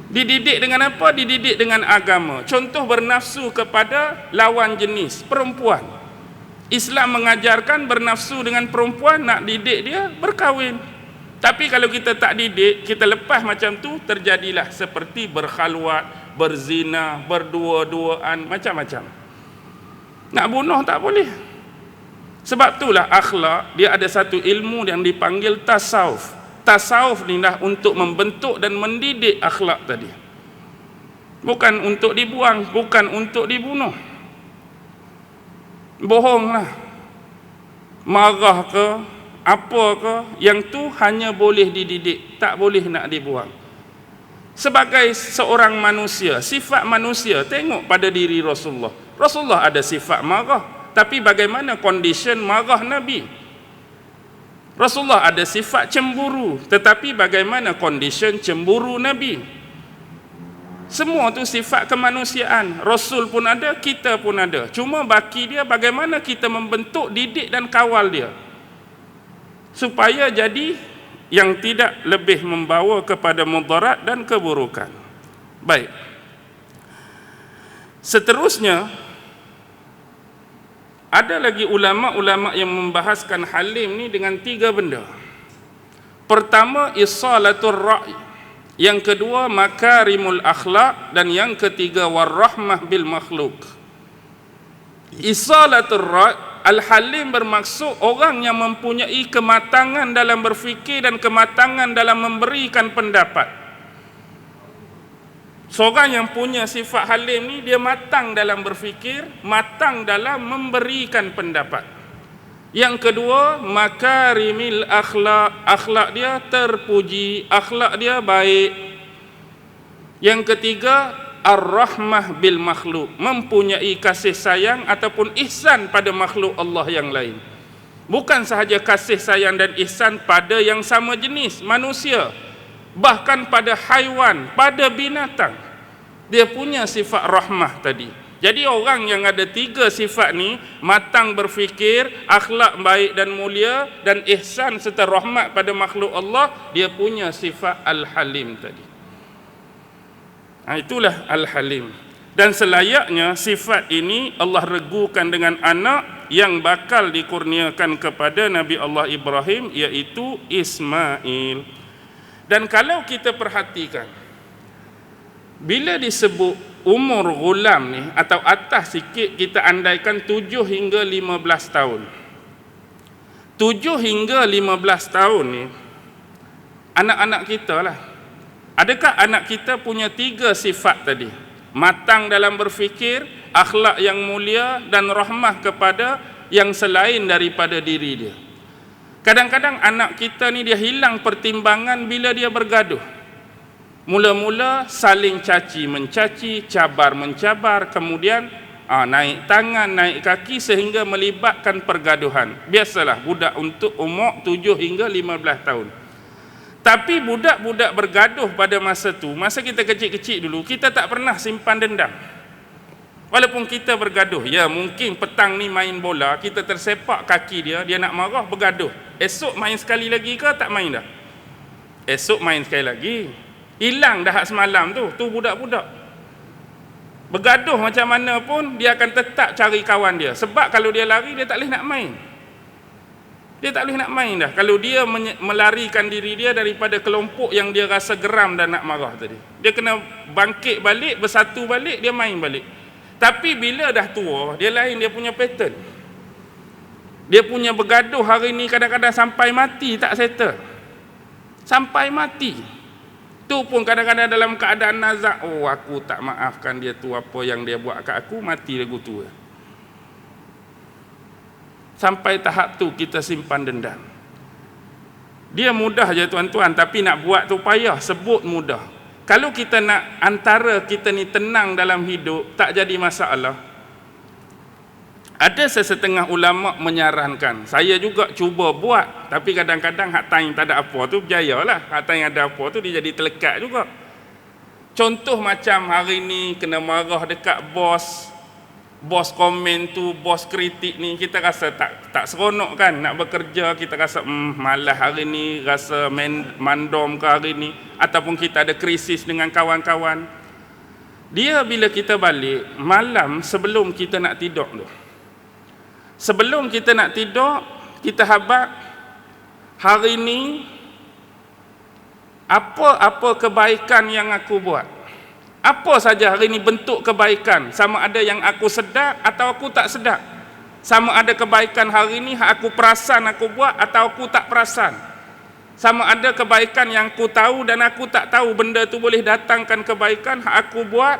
Dididik dengan apa? Dididik dengan agama. Contoh bernafsu kepada lawan jenis, perempuan. Islam mengajarkan bernafsu dengan perempuan, nak didik dia berkahwin. Tapi kalau kita tak didik, kita lepas macam tu, terjadilah seperti berkhalwat, berzina, berdua-duaan, macam-macam. Nak bunuh tak boleh. Sebab itulah akhlak, dia ada satu ilmu yang dipanggil tasawuf. Tasawuf ni lah untuk membentuk dan mendidik akhlak tadi. Bukan untuk dibuang, bukan untuk dibunuh. Bohonglah, marah ke, apa ke, yang tu hanya boleh dididik, tak boleh nak dibuang. sebagai seorang manusia, sifat manusia, tengok pada diri Rasulullah. Rasulullah ada sifat marah, tapi bagaimana condition marah Nabi? Rasulullah ada sifat cemburu, tetapi bagaimana condition cemburu Nabi? Semua tu sifat kemanusiaan. Rasul pun ada, kita pun ada. Cuma baki dia bagaimana kita membentuk, didik dan kawal dia supaya jadi yang tidak lebih membawa kepada mudarat dan keburukan. Baik. Seterusnya, ada lagi ulama-ulama yang membahaskan halim ni dengan 3 benda. Pertama, isalatul ra'i. Yang kedua, makarimul akhlak. Dan yang ketiga, warahmah bil makhluk. Isalatul ra'i, al-halim bermaksud orang yang mempunyai kematangan dalam berfikir dan kematangan dalam memberikan pendapat. Seorang yang punya sifat halim ni, dia matang dalam berfikir, matang dalam memberikan pendapat. Yang kedua, makarimil akhlak. Akhlak dia terpuji, akhlak dia baik. Yang ketiga, ar-rahmah bil makhluk, mempunyai kasih sayang ataupun ihsan pada makhluk Allah yang lain. Bukan sahaja kasih sayang dan ihsan pada yang sama jenis, manusia, bahkan pada haiwan, pada binatang. Dia punya sifat rahmah tadi. Jadi orang yang ada 3 sifat ni, matang berfikir, akhlak baik dan mulia, dan ihsan serta rahmat pada makhluk Allah, dia punya sifat al-halim tadi. Itulah al-halim. Dan selayaknya sifat ini Allah regukan dengan anak yang bakal dikurniakan kepada Nabi Allah Ibrahim, iaitu Ismail. Dan kalau kita perhatikan, bila disebut umur gulam ni atau atas sikit, kita andaikan 7 hingga 15 tahun. 7 hingga 15 tahun ni anak-anak kita lah. Adakah anak kita punya 3 sifat tadi? Matang dalam berfikir, akhlak yang mulia dan rahmah kepada yang selain daripada diri dia. Kadang-kadang anak kita ni dia hilang pertimbangan bila dia bergaduh. Mula-mula saling caci mencaci, cabar mencabar, kemudian naik tangan, naik kaki sehingga melibatkan pergaduhan. Biasalah budak untuk umur 7 hingga 15 tahun. Tapi budak-budak bergaduh pada masa tu, masa kita kecil-kecil dulu, kita tak pernah simpan dendam. Walaupun kita bergaduh, ya mungkin petang ni main bola, kita tersepak kaki dia, dia nak marah, bergaduh. Esok main sekali lagi ke tak main dah? Esok main sekali lagi. Hilang dah hak semalam tu budak-budak. Bergaduh macam mana pun, dia akan tetap cari kawan dia. Sebab kalau dia lari, dia tak boleh nak main. Dia tak boleh nak main dah. Kalau dia melarikan diri dia daripada kelompok yang dia rasa geram dan nak marah tadi. Dia kena bangkit balik, bersatu balik, dia main balik. Tapi bila dah tua, dia lain, dia punya pattern. Dia punya bergaduh hari ni kadang-kadang sampai mati tak settle. Sampai mati. Tu pun kadang-kadang dalam keadaan nazak, oh aku tak maafkan dia tu, apa yang dia buat kat aku, mati lagu tu. Sampai tahap tu kita simpan dendam. Dia mudah je tuan-tuan, tapi nak buat tu payah, sebut mudah. Kalau kita nak antara kita ni tenang dalam hidup, tak jadi masalah. Ada sesetengah ulama menyarankan, saya juga cuba buat, tapi kadang-kadang hak time tak ada apa tu berjaya lah, hak time ada apa tu dia jadi terlekat juga. Contoh macam hari ni kena marah dekat bos komen tu, bos kritik ni, kita rasa tak seronok kan nak bekerja, kita rasa malas hari ni, rasa mandom ke hari ni, ataupun kita ada krisis dengan kawan-kawan. Dia bila kita balik malam sebelum kita nak tidur tu, sebelum kita nak tidur, kita habaq hari ni apa kebaikan yang aku buat. Apa saja hari ni bentuk kebaikan, sama ada yang aku sedar atau aku tak sedar. Sama ada kebaikan hari ni hak aku perasan aku buat atau aku tak perasan. Sama ada kebaikan yang aku tahu dan aku tak tahu benda tu boleh datangkan kebaikan hak aku buat.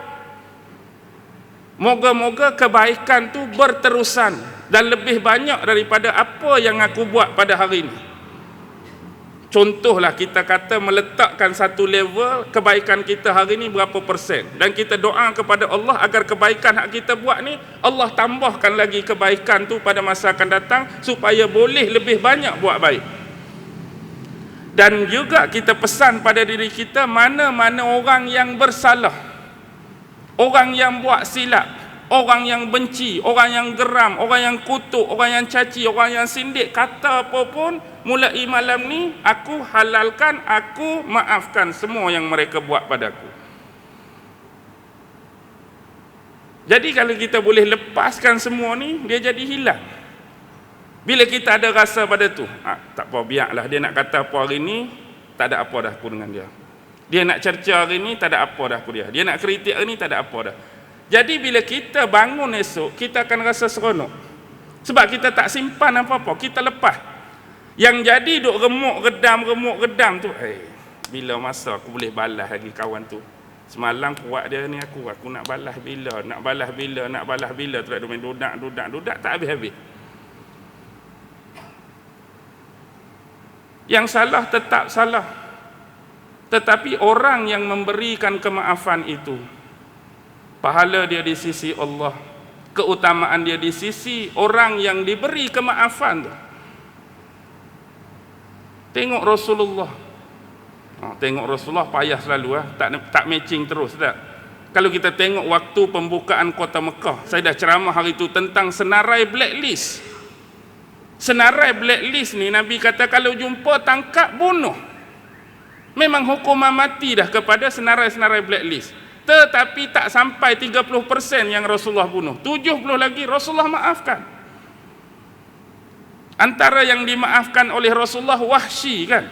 Moga-moga kebaikan tu berterusan dan lebih banyak daripada apa yang aku buat pada hari ini. Contohlah kita kata meletakkan satu level kebaikan kita hari ni berapa persen, dan kita doa kepada Allah agar kebaikan hak kita buat ni Allah tambahkan lagi kebaikan tu pada masa akan datang supaya boleh lebih banyak buat baik. Dan juga kita pesan pada diri kita, mana-mana orang yang bersalah, orang yang buat silap, orang yang benci, orang yang geram, orang yang kutuk, orang yang caci, orang yang sindik, kata apa pun, mulai malam ni aku halalkan, aku maafkan semua yang mereka buat padaku. Jadi kalau kita boleh lepaskan semua ni, dia jadi hilang. Bila kita ada rasa pada tu, tak apa, biarlah dia nak kata apa hari ni, tak ada apa dah aku dengan dia. Dia nak cerca hari ni, tak ada apa dah aku dia. Dia nak kritik hari ni, tak ada apa dah. Jadi bila kita bangun esok, kita akan rasa seronok. Sebab kita tak simpan apa-apa, kita lepas. Yang jadi duk remuk redam tu, bila masa aku boleh balas lagi kawan tu. Semalam kuat dia ni aku nak balas bila, nak balas bila, tu main dudak, tak habis-habis. Yang salah tetap salah. Tetapi orang yang memberikan kemaafan itu, pahala dia di sisi Allah, keutamaan dia di sisi orang yang diberi kemaafan tu. Tengok Rasulullah. Tengok Rasulullah payah selalu, tak matching terus tak. Kalau kita tengok waktu pembukaan kota Mekah, saya dah ceramah hari itu tentang senarai blacklist. Senarai blacklist ni Nabi kata kalau jumpa tangkap bunuh. Memang hukuman mati dah kepada senarai-senarai blacklist. Tetapi tak sampai 30% yang Rasulullah bunuh. 70 lagi Rasulullah maafkan. Antara yang dimaafkan oleh Rasulullah Wahsy kan.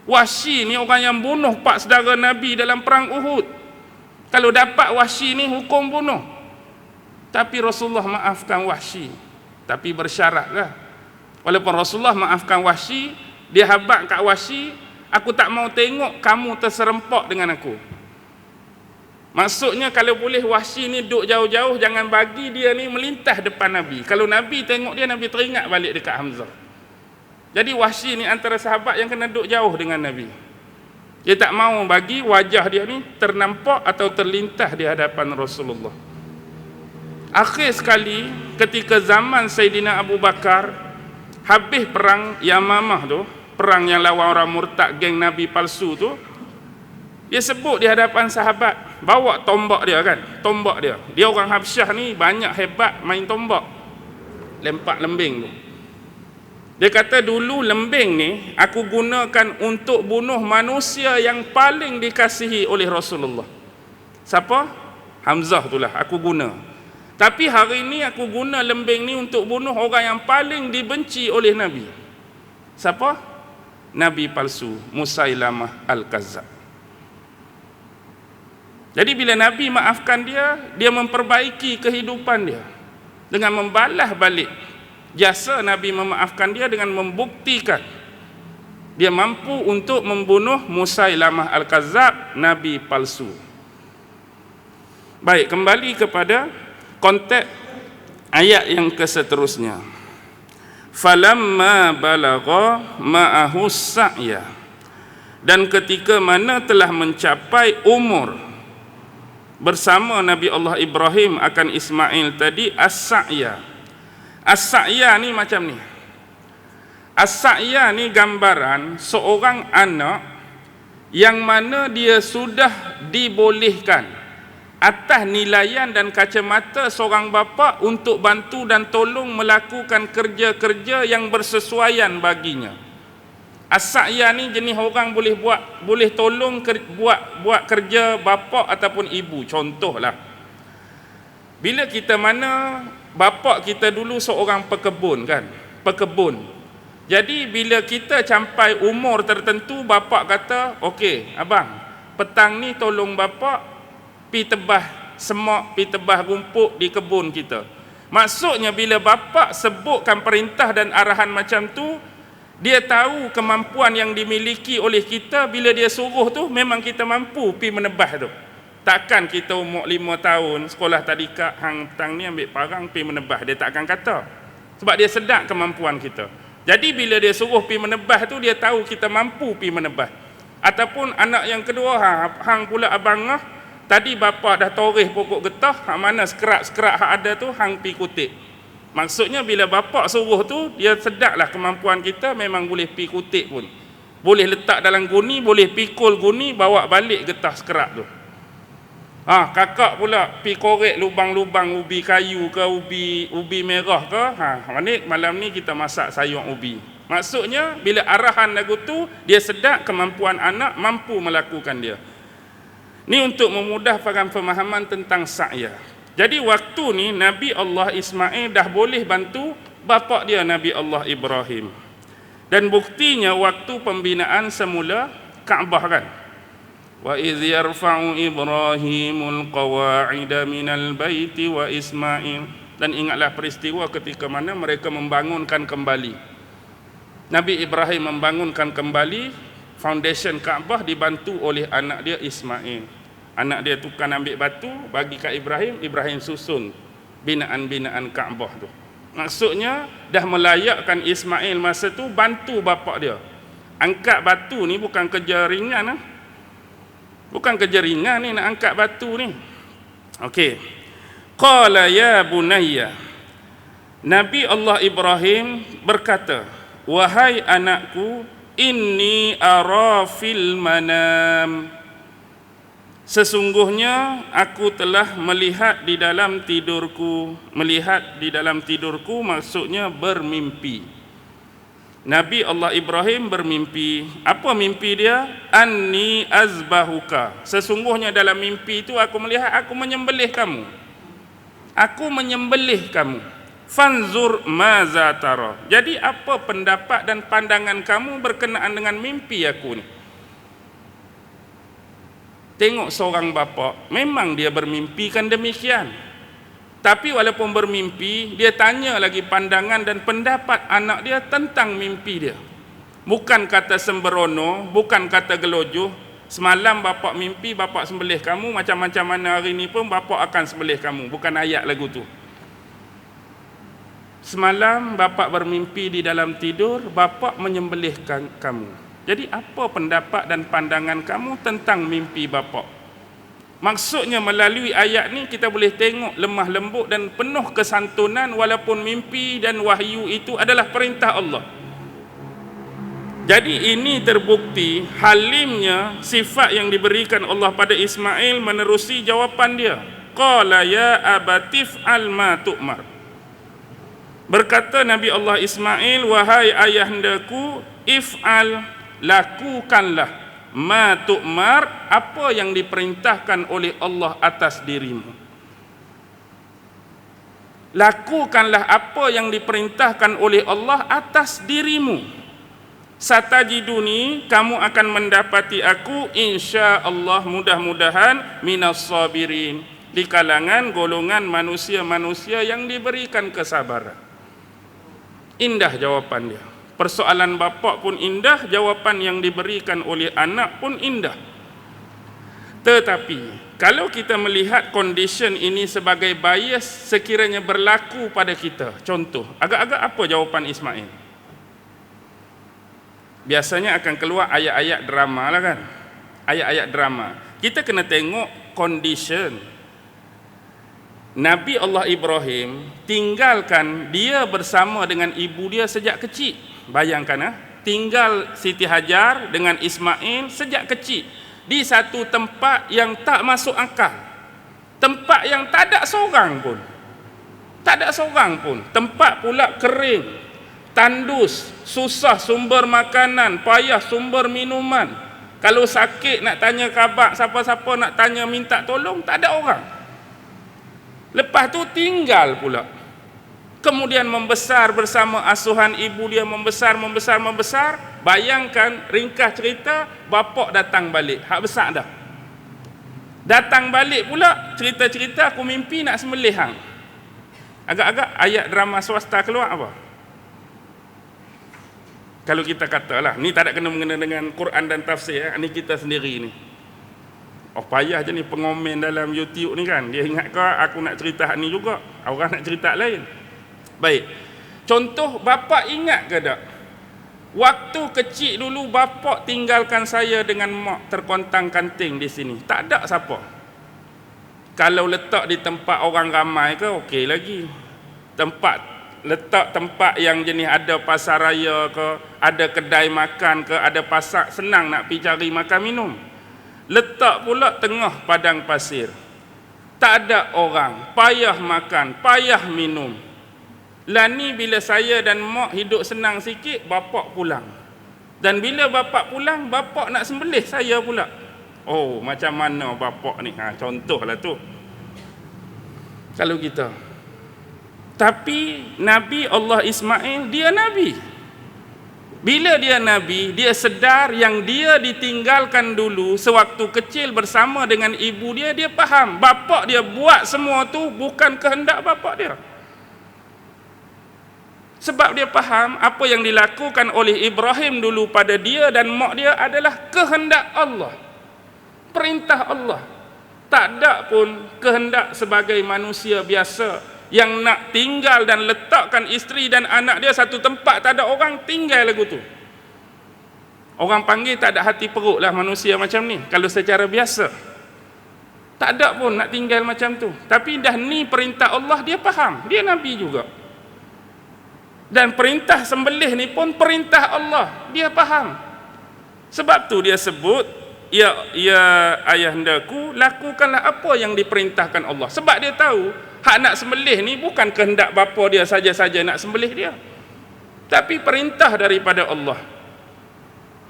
Wahsy ni orang yang bunuh 4 saudara Nabi dalam perang Uhud. Kalau dapat Wahsy ni hukum bunuh. Tapi Rasulullah maafkan Wahsy. Tapi bersyaratlah. Walaupun Rasulullah maafkan Wahsy, dia habaq kat Wahsy, aku tak mau tengok kamu terserempak dengan aku. Maksudnya kalau boleh Wahsy ni duduk jauh-jauh, jangan bagi dia ni melintah depan Nabi. Kalau Nabi tengok dia, Nabi teringat balik dekat Hamzah. Jadi Wahsy ni antara sahabat yang kena duduk jauh dengan Nabi. Dia tak mau bagi wajah dia ni ternampak atau terlintah di hadapan Rasulullah. Akhir sekali ketika zaman Sayyidina Abu Bakar, habis perang Yamamah tu, perang yang lawan orang murtad, geng Nabi palsu tu, dia sebut di hadapan sahabat, bawa tombak dia kan, tombak dia. Dia orang Habsyah ni banyak hebat main tombak, lempak lembing tu. Dia kata dulu lembing ni aku gunakan untuk bunuh manusia yang paling dikasihi oleh Rasulullah. Siapa? Hamzah itulah aku guna. Tapi hari ini aku guna lembing ni untuk bunuh orang yang paling dibenci oleh Nabi. Siapa? Nabi palsu, Musailamah Al-Kazzab. Jadi bila Nabi maafkan dia, dia memperbaiki kehidupan dia dengan membalas balik jasa Nabi memaafkan dia dengan membuktikan dia mampu untuk membunuh Musailamah Al-Kazzab, Nabi palsu. Baik, kembali kepada konteks ayat yang keseterusnya. Falamma balagha ma'ahu sa'ya, dan ketika mana telah mencapai umur bersama Nabi Allah Ibrahim akan Ismail tadi, as-sa'ya. As-sa'ya ni macam ni. As-sa'ya ni gambaran seorang anak yang mana dia sudah dibolehkan atas nilaian dan kacamata seorang bapa untuk bantu dan tolong melakukan kerja-kerja yang bersesuaian baginya. As-sa'ya ni jenis orang boleh tolong buat kerja bapa ataupun ibu. Contohlah, bila kita mana bapa kita dulu seorang pekebun kan, pekebun. Jadi bila kita sampai umur tertentu, bapa kata, okey abang, petang ni tolong bapa pi tebah semak, pi tebah rumput di kebun kita. Maksudnya bila bapa sebutkan perintah dan arahan macam tu, dia tahu kemampuan yang dimiliki oleh kita. Bila dia suruh tu, memang kita mampu pi menebah tu. Takkan kita umur 5 tahun sekolah tadika, hang petang ni ambil parang pi menebah, dia tak akan kata. Sebab dia sedar kemampuan kita. Jadi bila dia suruh pi menebah tu, dia tahu kita mampu pi menebah. Ataupun anak yang kedua, hang pula abangah, tadi bapa dah toreh pokok getah, hang mana sekerak-sekerak hak ada tu hang pi kutip. Maksudnya bila bapa suruh tu, dia sedaklah kemampuan kita memang boleh pi kutip pun. Boleh letak dalam guni, boleh pikul guni, bawa balik getah sekerak tu. Kakak pula pi korek lubang-lubang ubi kayu ke ubi merah ke, malam ni kita masak sayur ubi. Maksudnya bila arahan lagu tu, dia sedar kemampuan anak mampu melakukan dia. Ni untuk memudah faham pemahaman tentang sa'ya. Jadi waktu ni Nabi Allah Ismail dah boleh bantu bapa dia Nabi Allah Ibrahim. Dan buktinya waktu pembinaan semula Kaabah kan. Wa idh yarfa'u Ibrahimul qawa'ida minal baiti wa Ismail. Dan ingatlah peristiwa ketika mana mereka membangunkan kembali. Nabi Ibrahim membangunkan kembali foundation Kaabah dibantu oleh anak dia Ismail. Anak dia tukar ambil batu bagi kat Ibrahim, Ibrahim susun binaan-binaan Kaabah tu. Maksudnya dah melayakkan Ismail masa tu bantu bapa dia. Angkat batu ni bukan kerja ringan. Bukan kerja ringan ni nak angkat batu ni. Okey. Qala ya bunayya. Nabi Allah Ibrahim berkata, wahai anakku, inni ara fil manam. Sesungguhnya aku telah melihat di dalam tidurku. Melihat di dalam tidurku maksudnya bermimpi. Nabi Allah Ibrahim bermimpi. Apa mimpi dia? Anni azbahuka. Sesungguhnya dalam mimpi itu aku melihat aku menyembelih kamu. Aku menyembelih kamu. Fanzur maza tara. Jadi apa pendapat dan pandangan kamu berkenaan dengan mimpi aku ni? Tengok seorang bapa, memang dia bermimpikan demikian. Tapi walaupun bermimpi, dia tanya lagi pandangan dan pendapat anak dia tentang mimpi dia. Bukan kata sembrono, bukan kata gelojoh. Semalam bapa mimpi, bapa sembelih kamu, macam-macam mana hari ni pun bapa akan sembelih kamu. Bukan ayat lagu tu. Semalam bapa bermimpi di dalam tidur, bapa menyembelihkan kamu. Jadi apa pendapat dan pandangan kamu tentang mimpi bapa? Maksudnya melalui ayat ni kita boleh tengok lemah lembut dan penuh kesantunan walaupun mimpi dan wahyu itu adalah perintah Allah. Jadi ini terbukti halimnya sifat yang diberikan Allah pada Ismail menerusi jawapan dia. Qala ya abatif al ma tu'mar. Berkata Nabi Allah Ismail, wahai ayahandaku, if'al, lakukanlah ma tu'mar, apa yang diperintahkan oleh Allah atas dirimu. Lakukanlah apa yang diperintahkan oleh Allah atas dirimu. Satajiduni, kamu akan mendapati aku insya-Allah mudah-mudahan minas sabirin, di kalangan golongan manusia-manusia yang diberikan kesabaran. Indah jawapan dia. Persoalan bapa pun indah, jawapan yang diberikan oleh anak pun indah. Tetapi kalau kita melihat condition ini sebagai bias sekiranya berlaku pada kita, contoh, agak-agak apa jawapan Ismail? Biasanya akan keluar ayat-ayat drama lah kan. Ayat-ayat drama. Kita kena tengok condition. Nabi Allah Ibrahim tinggalkan dia bersama dengan ibu dia sejak kecil. Bayangkan tinggal Siti Hajar dengan Ismail sejak kecil di satu tempat yang tak masuk akal. Tempat yang tak ada seorang pun. Tak ada seorang pun. Tempat pula kering, tandus, susah sumber makanan, payah sumber minuman. Kalau sakit nak tanya khabar, siapa-siapa nak tanya minta tolong, tak ada orang. Lepas tu tinggal pula. Kemudian membesar bersama asuhan ibu dia, membesar. Bayangkan ringkas cerita, bapak datang balik, hak besar dah. Datang balik pula, cerita-cerita aku mimpi nak sembelih hang. Agak-agak ayat drama swasta keluar apa? Kalau kita katalah, ni tak ada kena-mengena dengan Quran dan tafsir, ni kita sendiri ni. Oh payah je ni pengomen dalam YouTube ni kan. Dia ingat ke aku nak cerita hak ni juga, orang nak cerita lain. Baik. Contoh, bapa ingat ke tak? Waktu kecil dulu bapak tinggalkan saya dengan mak terkontang-kanting di sini. Tak ada siapa. Kalau letak di tempat orang ramai ke okey lagi. Letak tempat yang jenis ada pasar raya ke, ada kedai makan ke, ada pasar, senang nak pergi cari makan minum. Letak pula tengah padang pasir. Tak ada orang, payah makan, payah minum. Lah ni bila saya dan mak hidup senang sikit, bapak pulang. Dan bila bapak pulang, bapak nak sembelih saya pula. Oh, macam mana bapak ni? Contohlah tu. Kalau kita. Tapi Nabi Allah Ismail, dia Nabi. Bila dia Nabi, dia sedar yang dia ditinggalkan dulu sewaktu kecil bersama dengan ibu dia, dia faham. Bapak dia buat semua tu bukan kehendak bapak dia. Sebab dia faham apa yang dilakukan oleh Ibrahim dulu pada dia dan mak dia adalah kehendak Allah. Perintah Allah. Tak ada pun kehendak sebagai manusia biasa yang nak tinggal dan letakkan isteri dan anak dia satu tempat, tak ada orang, tinggal lagu tu. Orang panggil tak ada hati perut lah manusia macam ni kalau secara biasa. Tak ada pun nak tinggal macam tu. Tapi dah ni perintah Allah, dia faham. Dia Nabi juga. Dan perintah sembelih ni pun perintah Allah, dia faham. Sebab tu dia sebut, ya ayahandaku, lakukanlah apa yang diperintahkan Allah. Sebab dia tahu hak nak sembelih ni bukan kehendak bapa dia saja-saja nak sembelih dia, tapi perintah daripada Allah.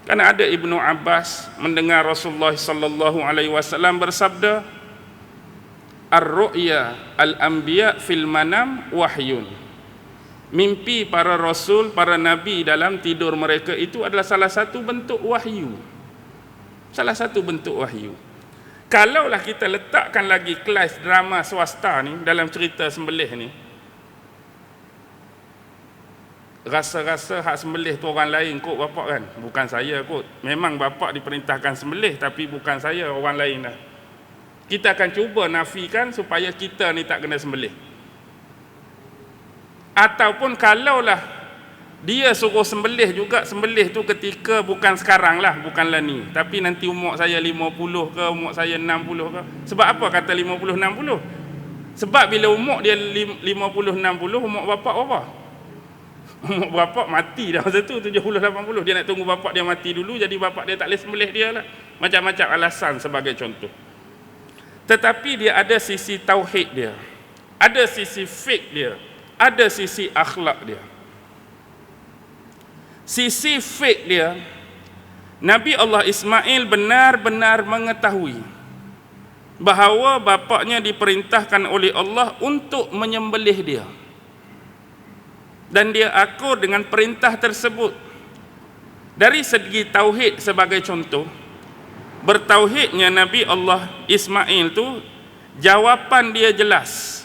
Kerana ada Ibnu Abbas mendengar Rasulullah sallallahu alaihi wasallam bersabda, ar-ru'ya al-anbiya fil manam wahyun. Mimpi para rasul, para nabi dalam tidur mereka itu adalah salah satu bentuk wahyu. Salah satu bentuk wahyu. Kalaulah kita letakkan lagi kelas drama swasta ni dalam cerita sembelih ni, rasa-rasa hak sembelih tu orang lain kot bapak kan, bukan saya kot. Memang bapak diperintahkan sembelih, tapi bukan saya, orang lain dah. Kita akan cuba nafikan supaya kita ni tak kena sembelih. Ataupun kalaulah dia suruh sembelih juga, sembelih tu ketika bukan sekarang lah, bukanlah ni, tapi nanti umur saya 50 ke, umur saya 60 ke. Sebab apa kata 50-60? Sebab bila umur dia 50-60, umur bapak berapa? Umur bapak mati dah masa tu, 70-80. Dia nak tunggu bapak dia mati dulu, jadi bapak dia tak boleh sembelih dia lah. Macam-macam alasan sebagai contoh. Tetapi dia ada sisi tauhid dia, ada sisi fiqh dia, ada sisi akhlak dia. Sisi fiqh dia, Nabi Allah Ismail benar-benar mengetahui bahawa bapaknya diperintahkan oleh Allah untuk menyembelih dia. Dan dia akur dengan perintah tersebut. Dari segi tauhid sebagai contoh, bertauhidnya Nabi Allah Ismail tu, jawapan dia jelas.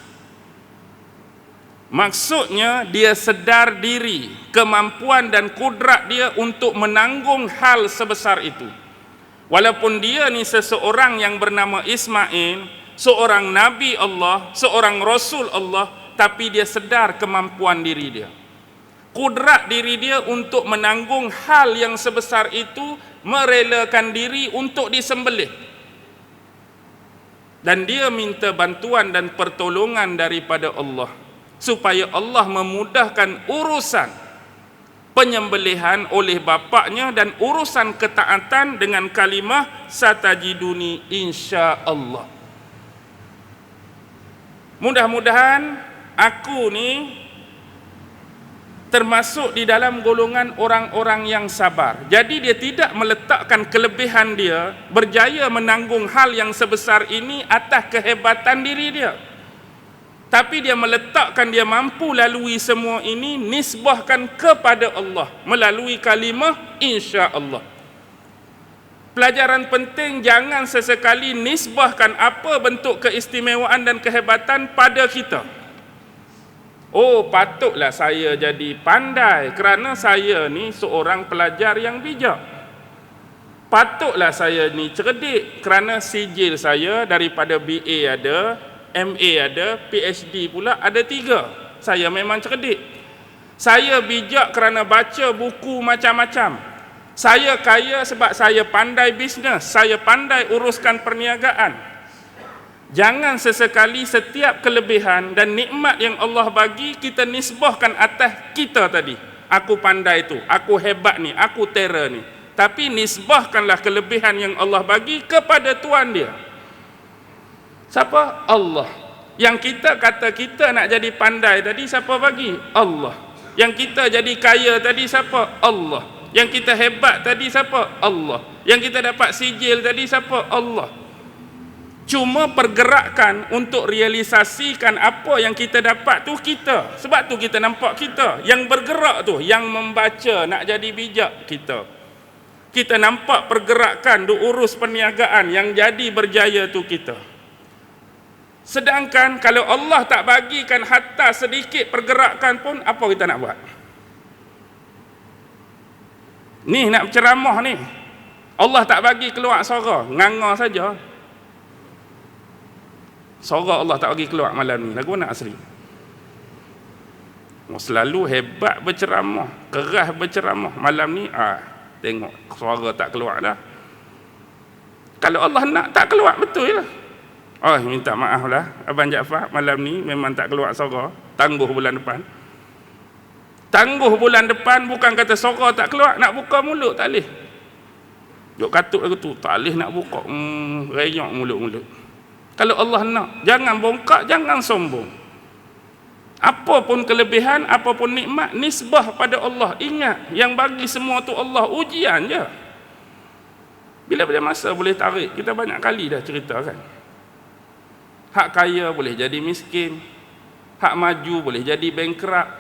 Maksudnya dia sedar diri, kemampuan dan kudrat dia untuk menanggung hal sebesar itu. Walaupun dia ni seseorang yang bernama Ismail, seorang Nabi Allah, seorang Rasul Allah, tapi dia sedar kemampuan diri dia, kudrat diri dia untuk menanggung hal yang sebesar itu, merelakan diri untuk disembelih. Dan dia minta bantuan dan pertolongan daripada Allah, supaya Allah memudahkan urusan penyembelihan oleh bapaknya dan urusan ketaatan dengan kalimah satajiduni insya-Allah. Mudah-mudahan aku ni termasuk di dalam golongan orang-orang yang sabar. Jadi dia tidak meletakkan kelebihan dia, berjaya menanggung hal yang sebesar ini atas kehebatan diri dia, tapi dia meletakkan dia mampu lalui semua ini, nisbahkan kepada Allah melalui kalimah insya-Allah. Pelajaran penting, jangan sesekali nisbahkan apa bentuk keistimewaan dan kehebatan pada kita. Oh, patutlah saya jadi pandai kerana saya ni seorang pelajar yang bijak. Patutlah saya ni cerdik kerana sijil saya daripada BA ada, MA ada, PhD pula ada 3. Saya memang cerdik. Saya bijak kerana baca buku macam-macam. Saya kaya sebab saya pandai bisnes, saya pandai uruskan perniagaan. Jangan sesekali setiap kelebihan dan nikmat yang Allah bagi kita nisbahkan atas kita tadi. Aku pandai tu, aku hebat ni, aku terror ni. Tapi nisbahkanlah kelebihan yang Allah bagi kepada Tuhan dia. Siapa? Allah. Yang kita kata kita nak jadi pandai tadi, siapa bagi? Allah. Yang kita jadi kaya tadi, siapa? Allah. Yang kita hebat tadi, siapa? Allah. Yang kita dapat sijil tadi, siapa? Allah. Cuma pergerakan untuk realisasikan apa yang kita dapat tu kita. Sebab tu kita nampak kita. Yang bergerak tu, yang membaca nak jadi bijak kita. Kita nampak pergerakan duk urus perniagaan, yang jadi berjaya tu kita. Sedangkan kalau Allah tak bagikan hatta sedikit pergerakan pun, apa kita nak buat? Ni nak berceramah ni, Allah tak bagi keluar suara, nganga saja. Suara Allah tak bagi keluar malam ni, lagu nak asli. Selalu hebat berceramah, keras berceramah. Malam ni tengok suara tak keluar dah. Kalau Allah nak tak keluar, betul lah. Oh, minta maaf lah Abang Jaafar, malam ni memang tak keluar suara. Tangguh bulan depan. Tangguh bulan depan, bukan kata suara tak keluar, nak buka mulut tak boleh. Jok katuk lagu tu, tak boleh nak buka, reyok mulut-mulut. Kalau Allah nak, jangan bongkak, jangan sombong. Apapun kelebihan, apapun nikmat, nisbah pada Allah. Ingat, yang bagi semua tu Allah, ujian je. Bila-bila masa boleh tarik, kita banyak kali dah cerita kan. Hak kaya boleh jadi miskin, hak maju boleh jadi bankrupt,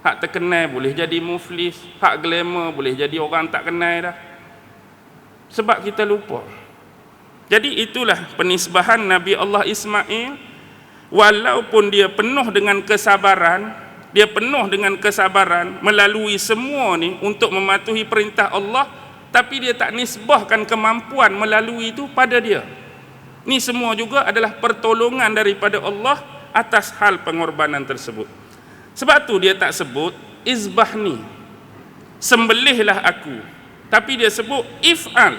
hak terkenal boleh jadi muflis, hak glamour boleh jadi orang tak kenal dah. Sebab kita lupa. Jadi itulah penisbahan Nabi Allah Ismail. Walaupun dia penuh dengan kesabaran, melalui semua ni untuk mematuhi perintah Allah, tapi dia tak nisbahkan kemampuan melalui itu pada dia. Ni semua juga adalah pertolongan daripada Allah atas hal pengorbanan tersebut. Sebab tu dia tak sebut izbahni, sembelihlah aku, tapi dia sebut if'al,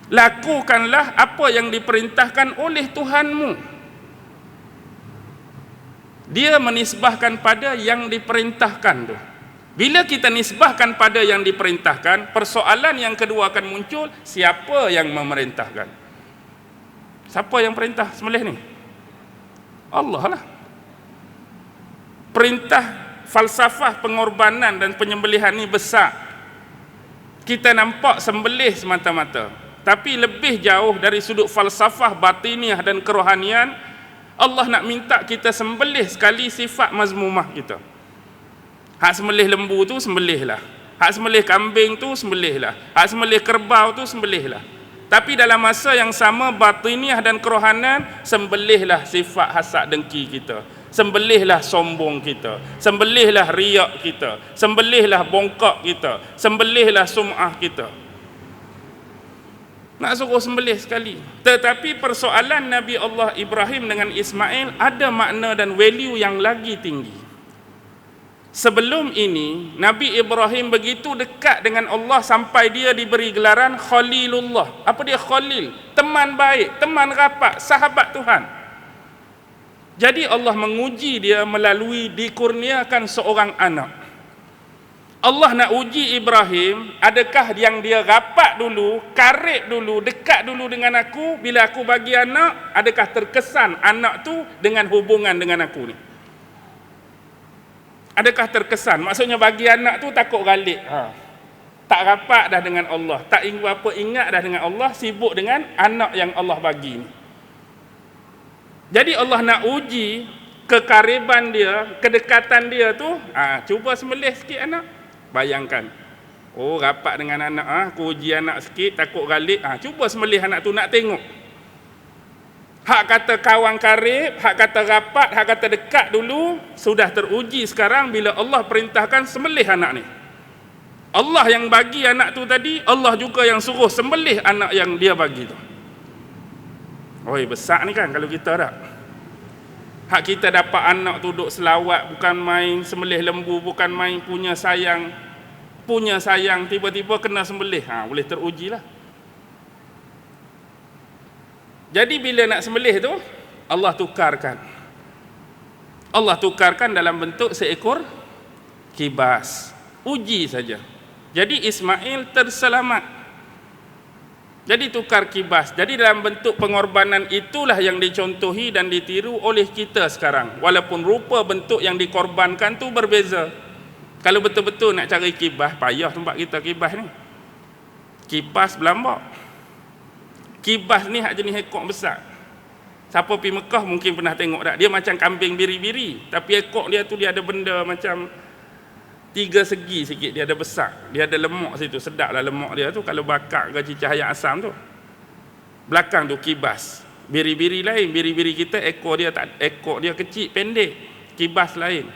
lakukanlah apa yang diperintahkan oleh Tuhanmu. Dia menisbahkan pada yang diperintahkan tu. Bila kita nisbahkan pada yang diperintahkan, persoalan yang kedua akan muncul, siapa yang memerintahkan? Siapa yang perintah sembelih ni? Allah lah. Perintah falsafah pengorbanan dan penyembelihan ni besar. Kita nampak sembelih semata-mata, tapi lebih jauh dari sudut falsafah batiniah dan kerohanian. Allah nak minta kita sembelih sekali sifat mazmumah kita. Hak sembelih lembu tu sembelihlah, hak sembelih kambing tu sembelihlah, hak sembelih kerbau tu sembelihlah. Tapi dalam masa yang sama, batiniah dan kerohanian, sembelihlah sifat hasad dengki kita, sembelihlah sombong kita, sembelihlah riak kita, sembelihlah bongkak kita, sembelihlah sum'ah kita. Nak suruh sembelih sekali. Tetapi persoalan Nabi Allah Ibrahim dengan Ismail ada makna dan value yang lagi tinggi. Sebelum ini, Nabi Ibrahim begitu dekat dengan Allah sampai dia diberi gelaran Khalilullah. Apa dia Khalil? Teman baik, teman rapat, sahabat Tuhan. Jadi Allah menguji dia melalui dikurniakan seorang anak. Allah nak uji Ibrahim, adakah yang dia rapat dulu, karib dulu, dekat dulu dengan aku, bila aku bagi anak, adakah terkesan anak tu dengan hubungan dengan aku ni? Adakah terkesan? Maksudnya bagi anak tu takut galik. Tak rapat dah dengan Allah, tak ingat dah dengan Allah, sibuk dengan anak yang Allah bagi ni. Jadi Allah nak uji kekariban dia, kedekatan dia tu. Cuba sembelih sikit anak. Bayangkan, oh rapat dengan anak, aku uji anak sikit, takut galik. Cuba sembelih anak tu, nak tengok. Hak kata kawan karib, hak kata rapat, hak kata dekat dulu, sudah teruji sekarang bila Allah perintahkan sembelih anak ni. Allah yang bagi anak tu tadi, Allah juga yang suruh sembelih anak yang dia bagi tu. Oi, besar ni kan kalau kita tak. Hak kita dapat anak tu duk selawat, bukan main sembelih lembu, bukan main punya sayang, tiba-tiba kena sembelih, boleh teruji lah. Jadi bila nak sembelih tu, Allah tukarkan dalam bentuk seekor kibas, uji saja. Jadi Ismail terselamat. Jadi tukar kibas. Jadi dalam bentuk pengorbanan itulah yang dicontohi dan ditiru oleh kita sekarang. Walaupun rupa bentuk yang dikorbankan tu berbeza. Kalau betul-betul nak cari kibas, payah tempat kita kibas ni. Kipas berlambak. Kibas ni hak jenis ekor besar. Siapa pergi Mekah mungkin pernah tengok tak? Dia macam kambing biri-biri, tapi ekor dia tu dia ada benda macam 3 segi sikit, dia ada besar, dia ada lemak situ, sedap lah lemak dia tu kalau bakar gaji cahaya asam tu. Belakang tu kibas. Biri-biri lain, biri-biri kita ekor dia kecil, pendek, kibas lain.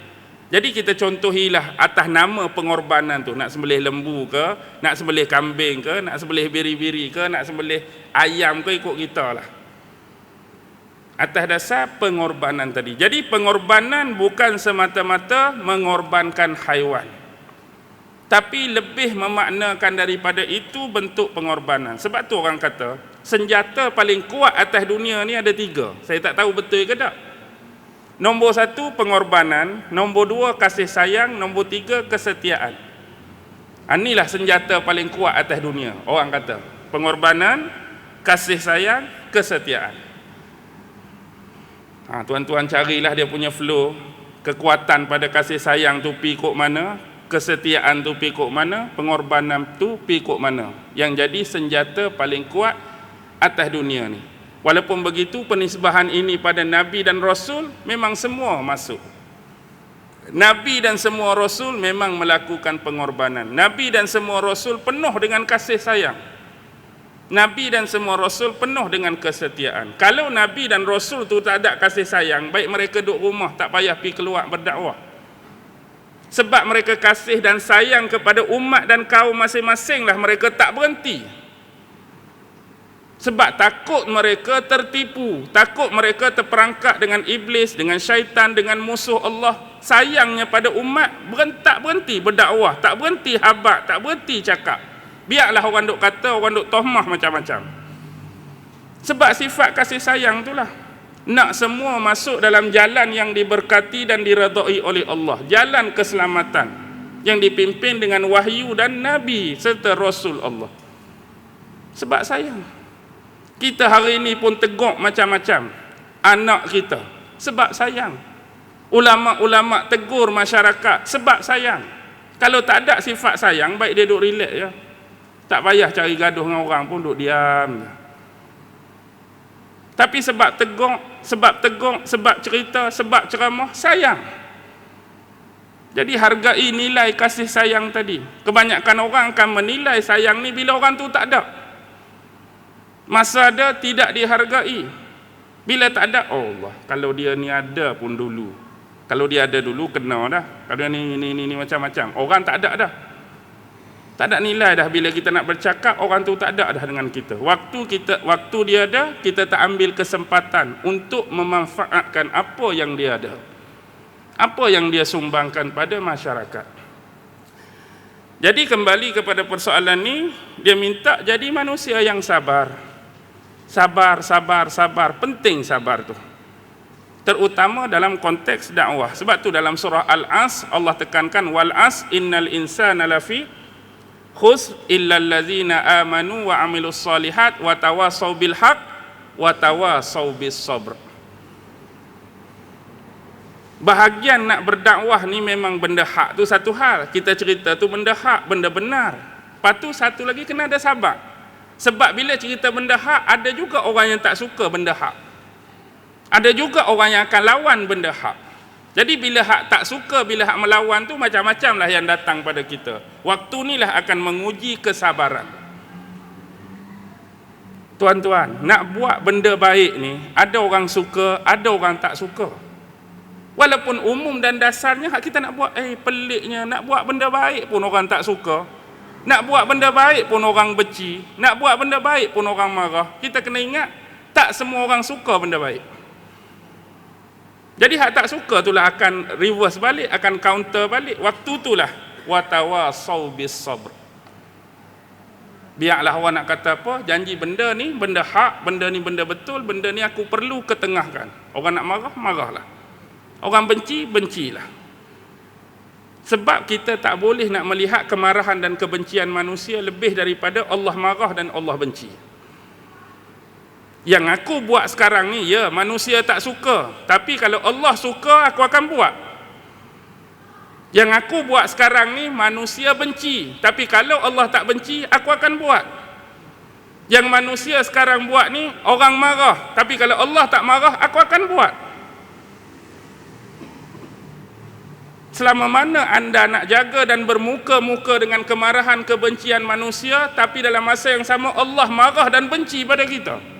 Jadi kita contohilah atas nama pengorbanan tu, nak sembelih lembu ke, nak sembelih kambing ke, nak sembelih biri-biri ke, nak sembelih ayam ke, ikut kita lah. Atas dasar pengorbanan tadi. Jadi pengorbanan bukan semata-mata mengorbankan haiwan, tapi lebih memaknakan daripada itu bentuk pengorbanan. Sebab tu orang kata senjata paling kuat atas dunia ni ada 3. Saya tak tahu betul ke tak. Nombor 1 pengorbanan, nombor 2 kasih sayang, nombor 3 kesetiaan. Inilah senjata paling kuat atas dunia. Orang kata pengorbanan, kasih sayang, kesetiaan. Tuan-tuan carilah dia punya flow. Kekuatan pada kasih sayang tu pi kok mana, kesetiaan tu pi kok mana, pengorbanan tu pi kok mana, yang jadi senjata paling kuat atas dunia ni. Walaupun begitu, penisbahan ini pada Nabi dan Rasul memang semua masuk. Nabi dan semua Rasul memang melakukan pengorbanan. Nabi dan semua Rasul penuh dengan kasih sayang. Nabi dan semua Rasul penuh dengan kesetiaan. Kalau Nabi dan Rasul tu tak ada kasih sayang, baik mereka duduk rumah, tak payah pergi keluar berdakwah. Sebab mereka kasih dan sayang kepada umat dan kaum masing-masing lah mereka tak berhenti. Sebab takut mereka tertipu, takut mereka terperangkap dengan iblis, dengan syaitan, dengan musuh Allah. Sayangnya pada umat tak berhenti berdakwah, tak berhenti habat, tak berhenti cakap. Biarlah orang duk kata, orang duk tohmah macam-macam. Sebab sifat kasih sayang itulah nak semua masuk dalam jalan yang diberkati dan diredai oleh Allah, jalan keselamatan yang dipimpin dengan wahyu dan Nabi serta Rasul Allah. Sebab sayang. Kita hari ini pun teguk macam-macam anak kita sebab sayang. Ulama-ulama tegur masyarakat sebab sayang. Kalau tak ada sifat sayang, baik dia duk relax je. Tak payah cari gaduh dengan orang pun, duk diam. Tapi sebab tegur, sebab cerita, sebab ceramah, sayang. Jadi hargai nilai kasih sayang tadi. Kebanyakan orang akan menilai sayang ni bila orang tu tak ada. Masa ada tidak dihargai. Bila tak ada, oh Allah, kalau dia ni ada pun dulu. Kalau dia ada dulu kena dah. Kalau dia ni macam-macam. Orang tak ada dah. Tak ada nilai dah bila kita nak bercakap, orang tu tak ada dah dengan kita. Waktu dia ada, kita tak ambil kesempatan untuk memanfaatkan apa yang dia ada. Apa yang dia sumbangkan pada masyarakat. Jadi kembali kepada persoalan ni, dia minta jadi manusia yang sabar. Sabar. Penting sabar tu. Terutama dalam konteks dakwah. Sebab tu dalam surah Al-As Allah tekankan wal as innal insana lafi khus illal ladzina amanu wa amilus solihat wa tawasaw bil haq wa tawasaw bis sabr. Bahagian nak berdakwah ni memang benda hak tu satu hal. Kita cerita tu benda hak, benda benar. Lepas tu satu lagi kena ada sabar. Sebab bila cerita benda hak, ada juga orang yang tak suka benda hak. Ada juga orang yang akan lawan benda hak. Jadi bila hak tak suka, bila hak melawan tu macam-macam lah yang datang pada kita. Waktu ni lah akan menguji kesabaran. Tuan-tuan, nak buat benda baik ni, ada orang suka, ada orang tak suka. Walaupun umum dan dasarnya hak kita nak buat, peliknya, nak buat benda baik pun orang tak suka. Nak buat benda baik pun orang benci. Nak buat benda baik pun orang marah. Kita kena ingat, tak semua orang suka benda baik. Jadi hak tak suka itulah akan reverse balik, akan counter balik. Waktu itulah watawasau bis sabr. Biarlah awak nak kata apa, janji benda ni benda hak, benda ni benda betul, benda ni aku perlu ketengahkan. Orang nak marah, marahlah. Orang benci, bencilah. Sebab kita tak boleh nak melihat kemarahan dan kebencian manusia lebih daripada Allah marah dan Allah benci. Yang aku buat sekarang ni, ya, manusia tak suka, tapi kalau Allah suka, aku akan buat. Yang aku buat sekarang ni, manusia benci, tapi kalau Allah tak benci, aku akan buat. Yang manusia sekarang buat ni, orang marah, tapi kalau Allah tak marah, aku akan buat. Selama mana anda nak jaga dan bermuka-muka dengan kemarahan, kebencian manusia, tapi dalam masa yang sama Allah marah dan benci pada kita.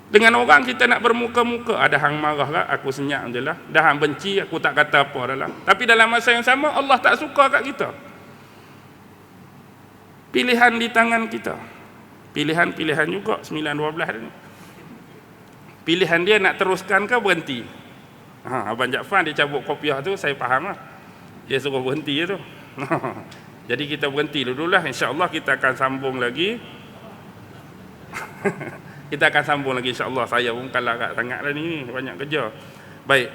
Dengan orang kita nak bermuka-muka, ada hang marah lah, aku senyap je lah. Dah hang benci, aku tak kata apa dah lah. Tapi dalam masa yang sama, Allah tak suka kat kita. Pilihan di tangan kita. Pilihan-pilihan juga, 9-12 ni. Pilihan dia nak teruskan ke berhenti. Abang Jaafar dia cabut kopiah tu, saya faham lah. Dia suruh berhenti je tu. Jadi kita berhenti dululah. InsyaAllah kita akan sambung lagi. Kita akan sambung lagi insya-Allah. Saya pun kalah kat sangatlah ni, banyak kerja. Baik.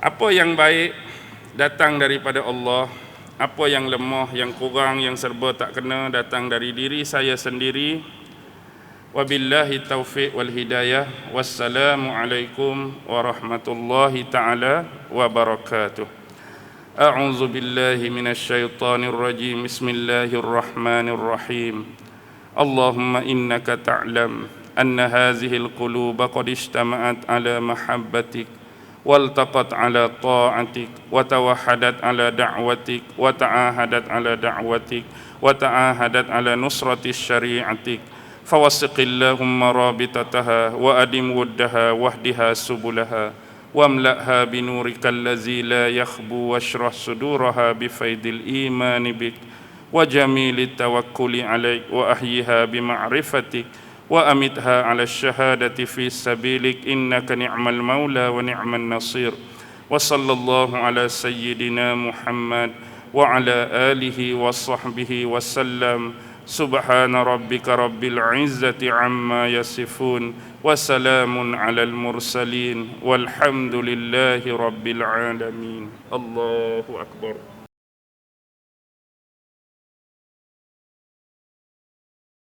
Apa yang baik datang daripada Allah, apa yang lemah, yang kurang, yang serba tak kena datang dari diri saya sendiri. Wabillahi taufiq wal hidayah. Wassalamualaikum warahmatullahi taala wabarakatuh. A'udzu billahi minasyaitonir rajim. Bismillahirrahmanirrahim. اللهم إنك تعلم أن هذه القلوب قد اجتمعت على محبتك والتقت على طاعتك وتوحدت على دعوتك وتعاهدت على دعوتك وتعاهدت على نصرة شريعتك فوثق اللهم رابطتها وأدم ودها واهدها سبلها واملأها بنورك الذي لا يخبو واشرح صدورها بفيض الإيمان بك وجميل التوكل عليك وأحيها بمعرفتك وأمتها على الشهادة في سبيلك إنك نعم المولى ونعم النصير وصلى الله على سيدنا محمد وعلى آله وصحبه وسلم سبحان ربك رب العزة عما يصفون وسلام على المرسلين والحمد لله رب العالمين الله أكبر.